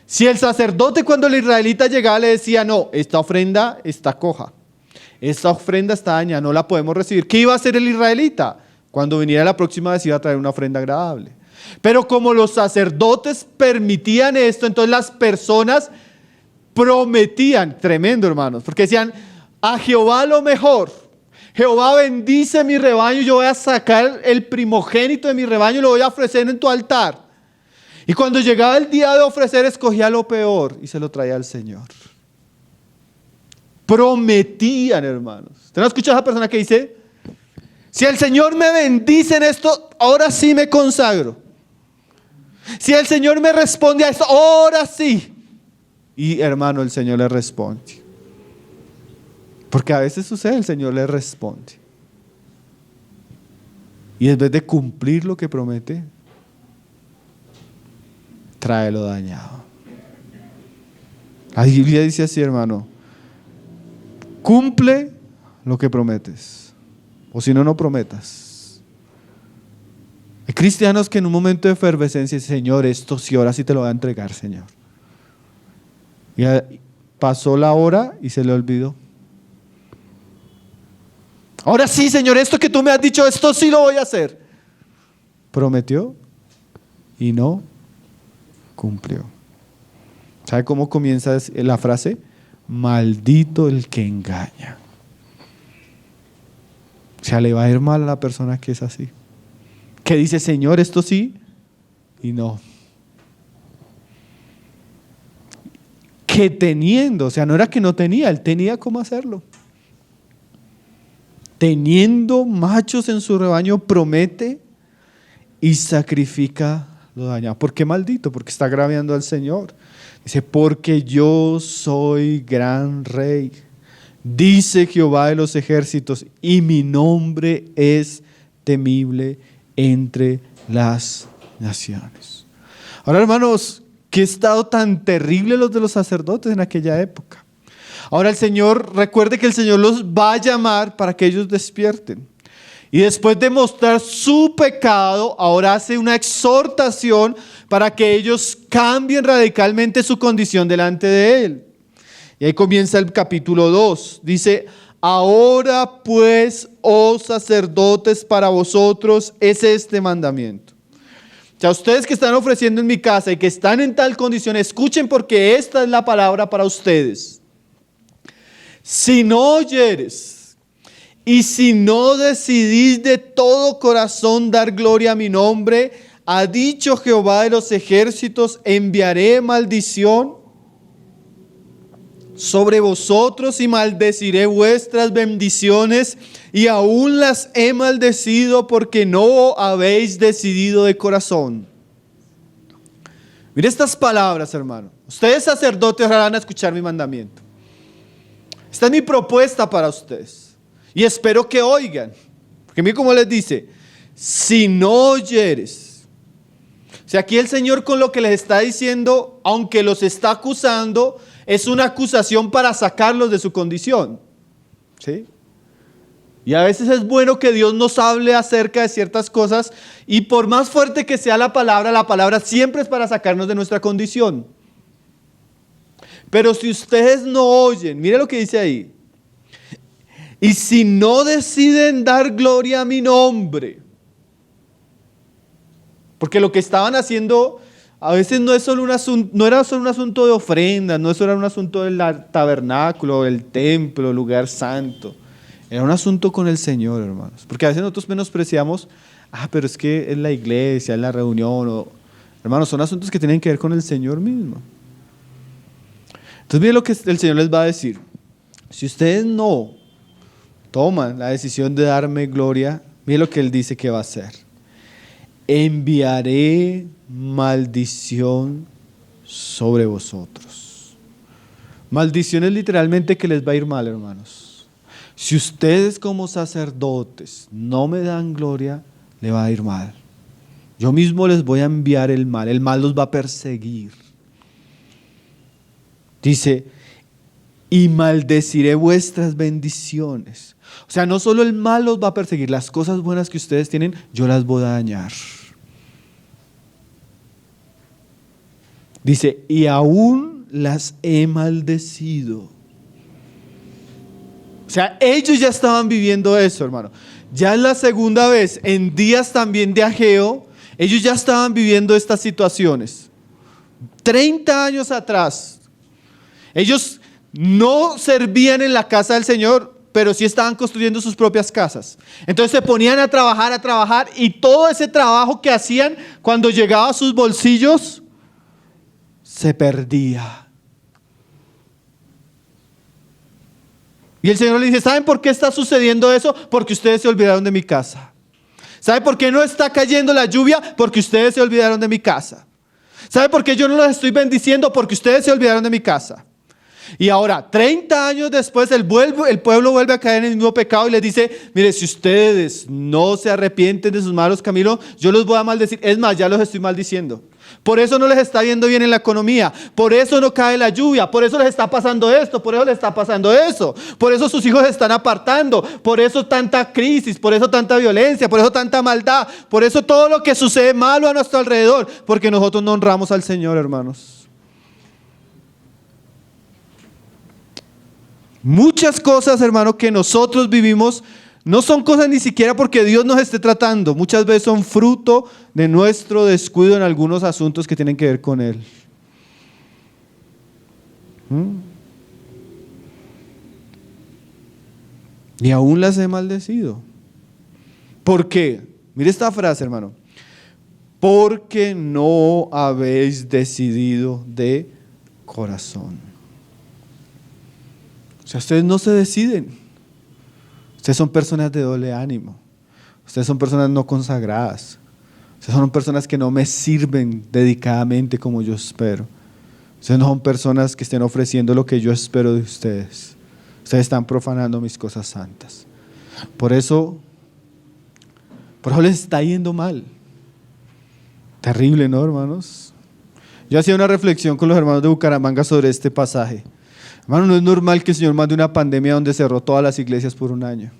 Si el sacerdote, cuando el israelita llegaba, le decía: no, esta ofrenda está coja, esta ofrenda está dañada, no la podemos recibir, ¿qué iba a hacer el israelita? Cuando viniera la próxima vez iba a traer una ofrenda agradable. Pero como los sacerdotes permitían esto, entonces las personas prometían, tremendo, hermanos, porque decían: a Jehová lo mejor, Jehová bendice mi rebaño, yo voy a sacar el primogénito de mi rebaño y lo voy a ofrecer en tu altar. Y cuando llegaba el día de ofrecer, escogía lo peor y se lo traía al Señor. Prometían, hermanos. ¿Usted no escucha a esa persona que dice: si el Señor me bendice en esto, ahora sí me consagro? Si el Señor me responde a esto, ahora sí. Y hermano, el Señor le responde. Porque a veces sucede, el Señor le responde. Y en vez de cumplir lo que promete, trae lo dañado. La Biblia dice así, hermano: cumple lo que prometes, o si no, no prometas. Hay cristianos que en un momento de efervescencia dicen: Señor, esto sí, ahora sí te lo voy a entregar, Señor. Y pasó la hora y se le olvidó. Ahora sí, Señor, esto que tú me has dicho, esto sí lo voy a hacer. Prometió y no cumplió. ¿Sabe cómo comienza la frase? Maldito el que engaña. O sea, le va a ir mal a la persona que es así, que dice: Señor, esto sí, y no. Que teniendo, o sea, no era que no tenía, él tenía cómo hacerlo. Teniendo machos en su rebaño, promete y sacrifica lo dañado. ¿Por qué maldito? Porque está agraviando al Señor. Dice: porque yo soy gran rey, dice Jehová de los ejércitos, y mi nombre es temible entre las naciones. Ahora, hermanos, qué estado tan terrible los de los sacerdotes en aquella época. Ahora el Señor, recuerde que el Señor los va a llamar para que ellos despierten. Y después de mostrar su pecado, ahora hace una exhortación para que ellos cambien radicalmente su condición delante de Él. Y ahí comienza el capítulo 2. Dice: ahora pues, oh sacerdotes, para vosotros es este mandamiento. O sea, ustedes que están ofreciendo en mi casa y que están en tal condición, escuchen, porque esta es la palabra para ustedes. Si no oyeres y si no decidís de todo corazón dar gloria a mi nombre, ha dicho Jehová de los ejércitos: enviaré maldición sobre vosotros y maldeciré vuestras bendiciones, y aún las he maldecido porque no habéis decidido de corazón. Mire estas palabras, hermano. Ustedes sacerdotes ahora van a escuchar mi mandamiento. Esta es mi propuesta para ustedes. Y espero que oigan. Porque mire cómo les dice, si no oyeres. O sea, aquí el Señor con lo que les está diciendo, aunque los está acusando, es una acusación para sacarlos de su condición. ¿Sí? Y a veces es bueno que Dios nos hable acerca de ciertas cosas y por más fuerte que sea la palabra siempre es para sacarnos de nuestra condición. Pero si ustedes no oyen, mire lo que dice ahí. Y si no deciden dar gloria a mi nombre, porque lo que estaban haciendo a veces no es solo un asunto, no era solo un asunto de ofrendas, no era un asunto del tabernáculo, del templo, el lugar santo. Era un asunto con el Señor, hermanos. Porque a veces nosotros menospreciamos, pero es que es la iglesia, es la reunión. Hermanos, son asuntos que tienen que ver con el Señor mismo. Entonces, miren lo que el Señor les va a decir. Si ustedes no toman la decisión de darme gloria, miren lo que Él dice que va a hacer. Enviaré maldición sobre vosotros. Maldición es literalmente que les va a ir mal, hermanos. Si ustedes como sacerdotes no me dan gloria, le va a ir mal. Yo mismo les voy a enviar el mal los va a perseguir. Dice, y maldeciré vuestras bendiciones. O sea, no solo el mal los va a perseguir, las cosas buenas que ustedes tienen, yo las voy a dañar. Dice, y aún las he maldecido. O sea, ellos ya estaban viviendo eso, hermano. Ya es la segunda vez, en días también de Ageo, ellos ya estaban viviendo estas situaciones. 30 años atrás, ellos no servían en la casa del Señor, pero sí estaban construyendo sus propias casas. Entonces se ponían a trabajar, y todo ese trabajo que hacían, cuando llegaba a sus bolsillos, se perdía. Y el Señor le dice, ¿saben por qué está sucediendo eso? Porque ustedes se olvidaron de mi casa. ¿Saben por qué no está cayendo la lluvia? Porque ustedes se olvidaron de mi casa. ¿Saben por qué yo no los estoy bendiciendo? Porque ustedes se olvidaron de mi casa. Y ahora, 30 años después, el pueblo vuelve a caer en el mismo pecado y les dice, mire, si ustedes no se arrepienten de sus malos caminos, yo los voy a maldecir. Es más, ya los estoy maldiciendo. Por eso no les está yendo bien en la economía, por eso no cae la lluvia, por eso les está pasando esto, por eso les está pasando eso, por eso sus hijos se están apartando, por eso tanta crisis, por eso tanta violencia, por eso tanta maldad, por eso todo lo que sucede malo a nuestro alrededor, porque nosotros no honramos al Señor, hermanos. Muchas cosas, hermano, que nosotros vivimos no son cosas ni siquiera porque Dios nos esté tratando. Muchas veces son fruto de nuestro descuido en algunos asuntos que tienen que ver con Él. Y aún las he maldecido. ¿Por qué? Mire esta frase, hermano. Porque no habéis decidido de corazón. O sea, ustedes no se deciden. Ustedes son personas de doble ánimo. Ustedes son personas no consagradas. Ustedes son personas que no me sirven dedicadamente como yo espero. Ustedes no son personas que estén ofreciendo lo que yo espero de ustedes. Ustedes están profanando mis cosas santas. Por eso les está yendo mal. Terrible, ¿no, hermanos? Yo hacía una reflexión con los hermanos de Bucaramanga sobre este pasaje. Hermano, no es normal que el Señor mande una pandemia donde cerró todas las iglesias por un año.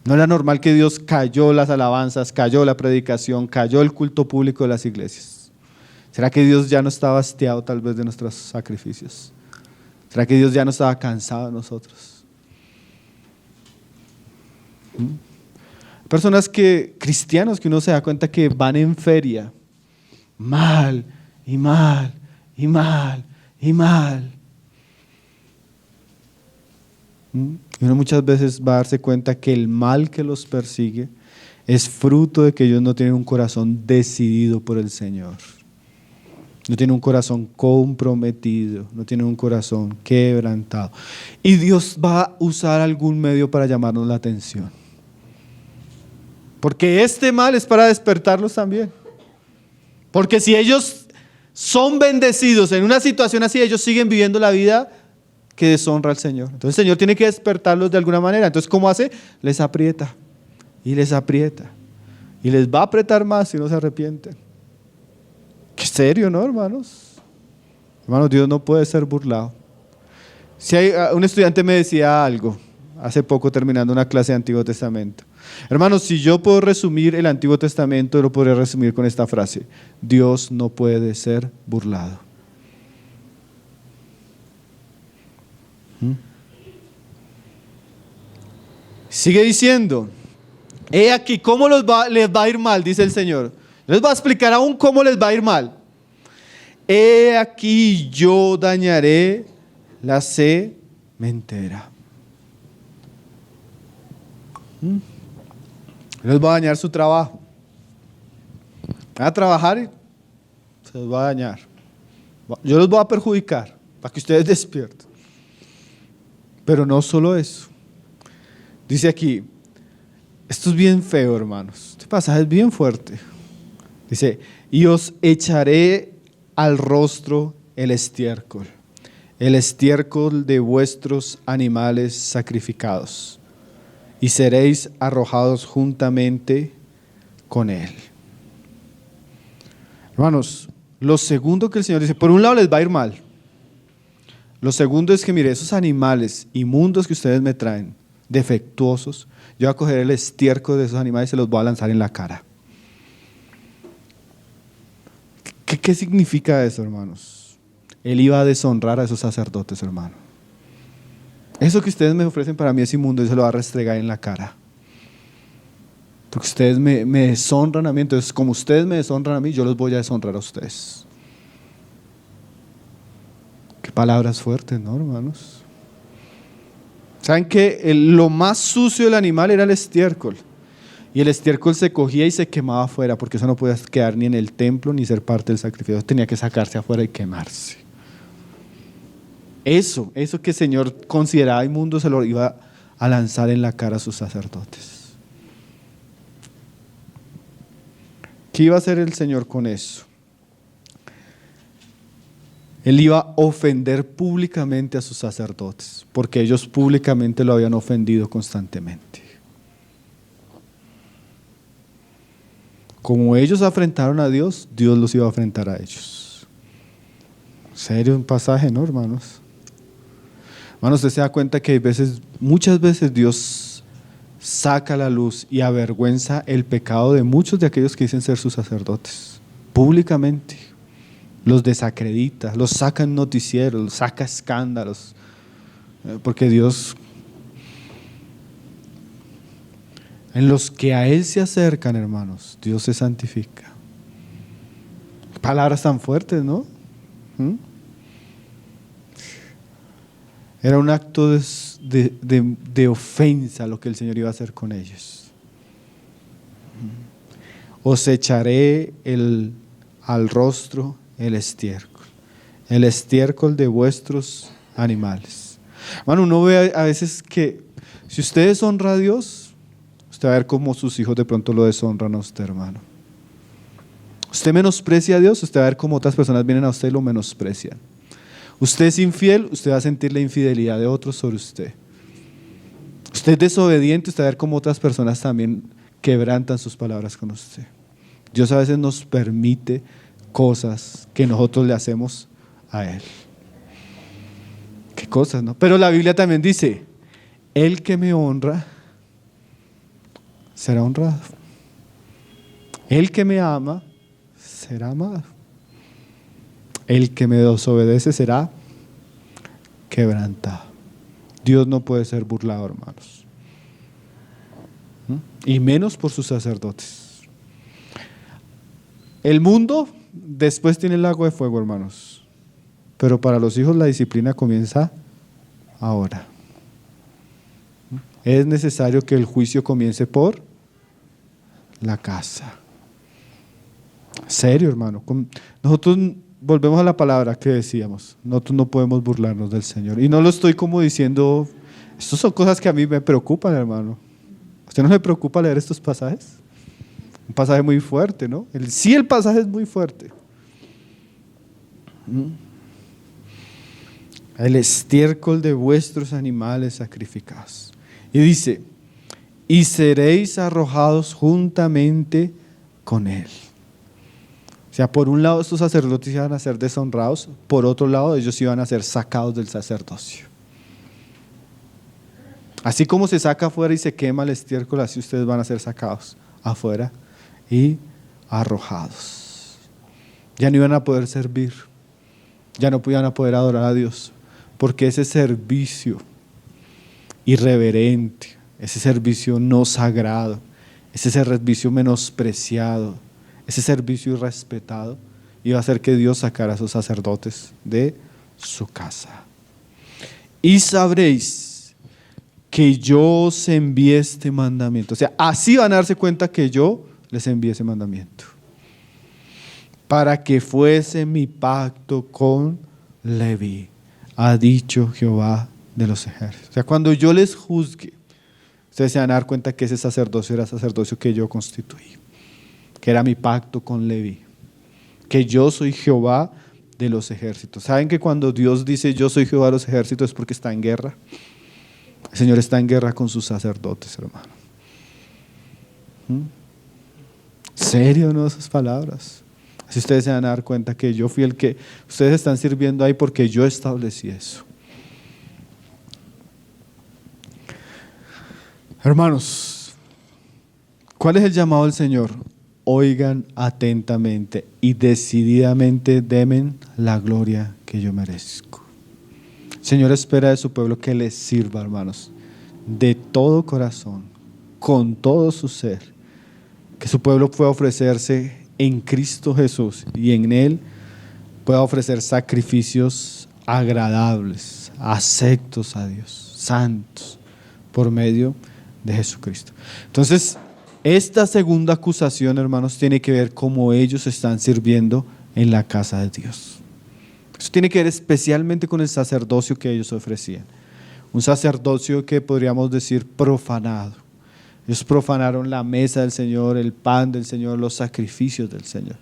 No era normal que Dios cayó las alabanzas, cayó la predicación, cayó el culto público de las iglesias. ¿Será que Dios ya no estaba hastiado tal vez de nuestros sacrificios? ¿Será que Dios ya no estaba cansado de nosotros? Personas cristianos que uno se da cuenta que van en feria, mal y mal y mal y mal. Y uno muchas veces va a darse cuenta que el mal que los persigue es fruto de que ellos no tienen un corazón decidido por el Señor. No tienen un corazón comprometido, no tienen un corazón quebrantado. Y Dios va a usar algún medio para llamarnos la atención. Porque este mal es para despertarlos también. Porque si ellos son bendecidos en una situación así, ellos siguen viviendo la vida que deshonra al Señor. Entonces el Señor tiene que despertarlos de alguna manera. Entonces, ¿cómo hace? Les aprieta y les aprieta. Y les va a apretar más si no se arrepienten. Qué serio, ¿no, hermanos? Hermanos, Dios no puede ser burlado. Si un estudiante me decía algo hace poco terminando una clase de Antiguo Testamento. Hermanos, si yo puedo resumir el Antiguo Testamento, lo podría resumir con esta frase: Dios no puede ser burlado. Sigue diciendo: he aquí cómo les va a ir mal, dice el Señor. Les va a explicar aún cómo les va a ir mal. He aquí yo dañaré la sementera. Les va a dañar su trabajo. Van a trabajar y se los va a dañar. Yo los voy a perjudicar para que ustedes despierten. Pero no solo eso. Dice aquí, esto es bien feo, hermanos. Este pasaje es bien fuerte. Dice, y os echaré al rostro el estiércol de vuestros animales sacrificados, y seréis arrojados juntamente con él. Hermanos, lo segundo que el Señor dice, por un lado les va a ir mal. Lo segundo es que, mire, esos animales inmundos que ustedes me traen, defectuosos, yo voy a coger el estiércol de esos animales y se los voy a lanzar en la cara. ¿Qué significa eso, hermanos? Él iba a deshonrar a esos sacerdotes, hermano. Eso que ustedes me ofrecen para mí es inmundo y se lo va a restregar en la cara. Porque ustedes me deshonran a mí, entonces como ustedes me deshonran a mí, yo los voy a deshonrar a ustedes. Qué palabras fuertes, ¿no, hermanos? ¿Saben que lo más sucio del animal era el estiércol? Y el estiércol se cogía y se quemaba afuera, porque eso no podía quedar ni en el templo ni ser parte del sacrificio, tenía que sacarse afuera y quemarse. Eso que el Señor consideraba inmundo se lo iba a lanzar en la cara a sus sacerdotes. ¿Qué iba a hacer el Señor con eso? Él iba a ofender públicamente a sus sacerdotes, porque ellos públicamente lo habían ofendido constantemente. Como ellos afrentaron a Dios, Dios los iba a afrentar a ellos. Serio un pasaje, ¿no, hermanos? Hermanos, usted se da cuenta que muchas veces Dios saca a la luz y avergüenza el pecado de muchos de aquellos que dicen ser sus sacerdotes, públicamente. Los desacredita, los saca en noticieros, los saca escándalos, porque Dios, en los que a Él se acercan, hermanos, Dios se santifica. Palabras tan fuertes, ¿no? Era un acto de ofensa lo que el Señor iba a hacer con ellos. Os echaré al rostro el estiércol de vuestros animales. Hermano, uno ve a veces que si usted deshonra a Dios, usted va a ver cómo sus hijos de pronto lo deshonran a usted, hermano. Usted menosprecia a Dios, usted va a ver cómo otras personas vienen a usted y lo menosprecian. Usted es infiel, usted va a sentir la infidelidad de otros sobre usted. Usted es desobediente, usted va a ver cómo otras personas también quebrantan sus palabras con usted. Dios a veces nos permite cosas que nosotros le hacemos a Él. Qué cosas, ¿no? Pero la Biblia también dice, el que me honra será honrado. El que me ama será amado. El que me desobedece será quebrantado. Dios no puede ser burlado, hermanos. Y menos por sus sacerdotes. El mundo después tiene el lago de fuego, hermanos. Pero para los hijos la disciplina comienza ahora. Es necesario que el juicio comience por la casa. Serio, hermano. Nosotros volvemos a la palabra que decíamos. Nosotros no podemos burlarnos del Señor. Y no lo estoy como diciendo, estas son cosas que a mí me preocupan, hermano. ¿A usted no le preocupa leer estos pasajes? Un pasaje muy fuerte, ¿no? El pasaje es muy fuerte. El estiércol de vuestros animales sacrificados. Y dice, y seréis arrojados juntamente con él. O sea, por un lado estos sacerdotes iban a ser deshonrados, por otro lado ellos iban a ser sacados del sacerdocio. Así como se saca afuera y se quema el estiércol, así ustedes van a ser sacados afuera y arrojados. Ya no iban a poder servir, ya no iban a poder adorar a Dios, porque ese servicio irreverente, ese servicio no sagrado, ese servicio menospreciado, ese servicio irrespetado, iba a hacer que Dios sacara a sus sacerdotes de su casa. Y sabréis que yo os envié este mandamiento. O sea, así van a darse cuenta que yo les envié ese mandamiento. Para que fuese mi pacto con Leví, ha dicho Jehová de los ejércitos. O sea, cuando yo les juzgue, ustedes se van a dar cuenta que ese sacerdocio era el sacerdocio que yo constituí, que era mi pacto con Leví, que yo soy Jehová de los ejércitos. ¿Saben que cuando Dios dice yo soy Jehová de los ejércitos es porque está en guerra? El Señor está en guerra con sus sacerdotes, hermano. ¿Serio, no, esas palabras? Así ustedes se van a dar cuenta que yo fui el que ustedes están sirviendo ahí porque yo establecí eso. Hermanos, ¿cuál es el llamado del Señor? Oigan atentamente y decididamente denme la gloria que yo merezco. El Señor espera de su pueblo que les sirva, hermanos, de todo corazón, con todo su ser, que su pueblo pueda ofrecerse en Cristo Jesús y en Él pueda ofrecer sacrificios agradables, aceptos a Dios, santos, por medio de Jesucristo. Entonces, esta segunda acusación, hermanos, tiene que ver cómo ellos están sirviendo en la casa de Dios. Eso tiene que ver especialmente con el sacerdocio que ellos ofrecían. Un sacerdocio que podríamos decir profanado. Ellos profanaron la mesa del Señor, el pan del Señor, los sacrificios del Señor.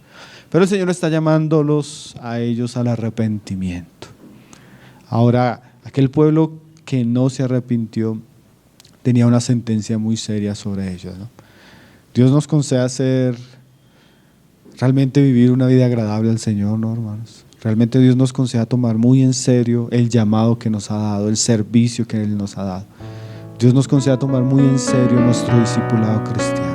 Pero el Señor está llamándolos a ellos al arrepentimiento. Ahora, aquel pueblo que no se arrepintió tenía una sentencia muy seria sobre ellos, ¿no? Dios nos concede realmente vivir una vida agradable al Señor, ¿no, hermanos? Realmente Dios nos concede tomar muy en serio el llamado que nos ha dado, el servicio que Él nos ha dado. Dios nos concede tomar muy en serio nuestro discipulado cristiano.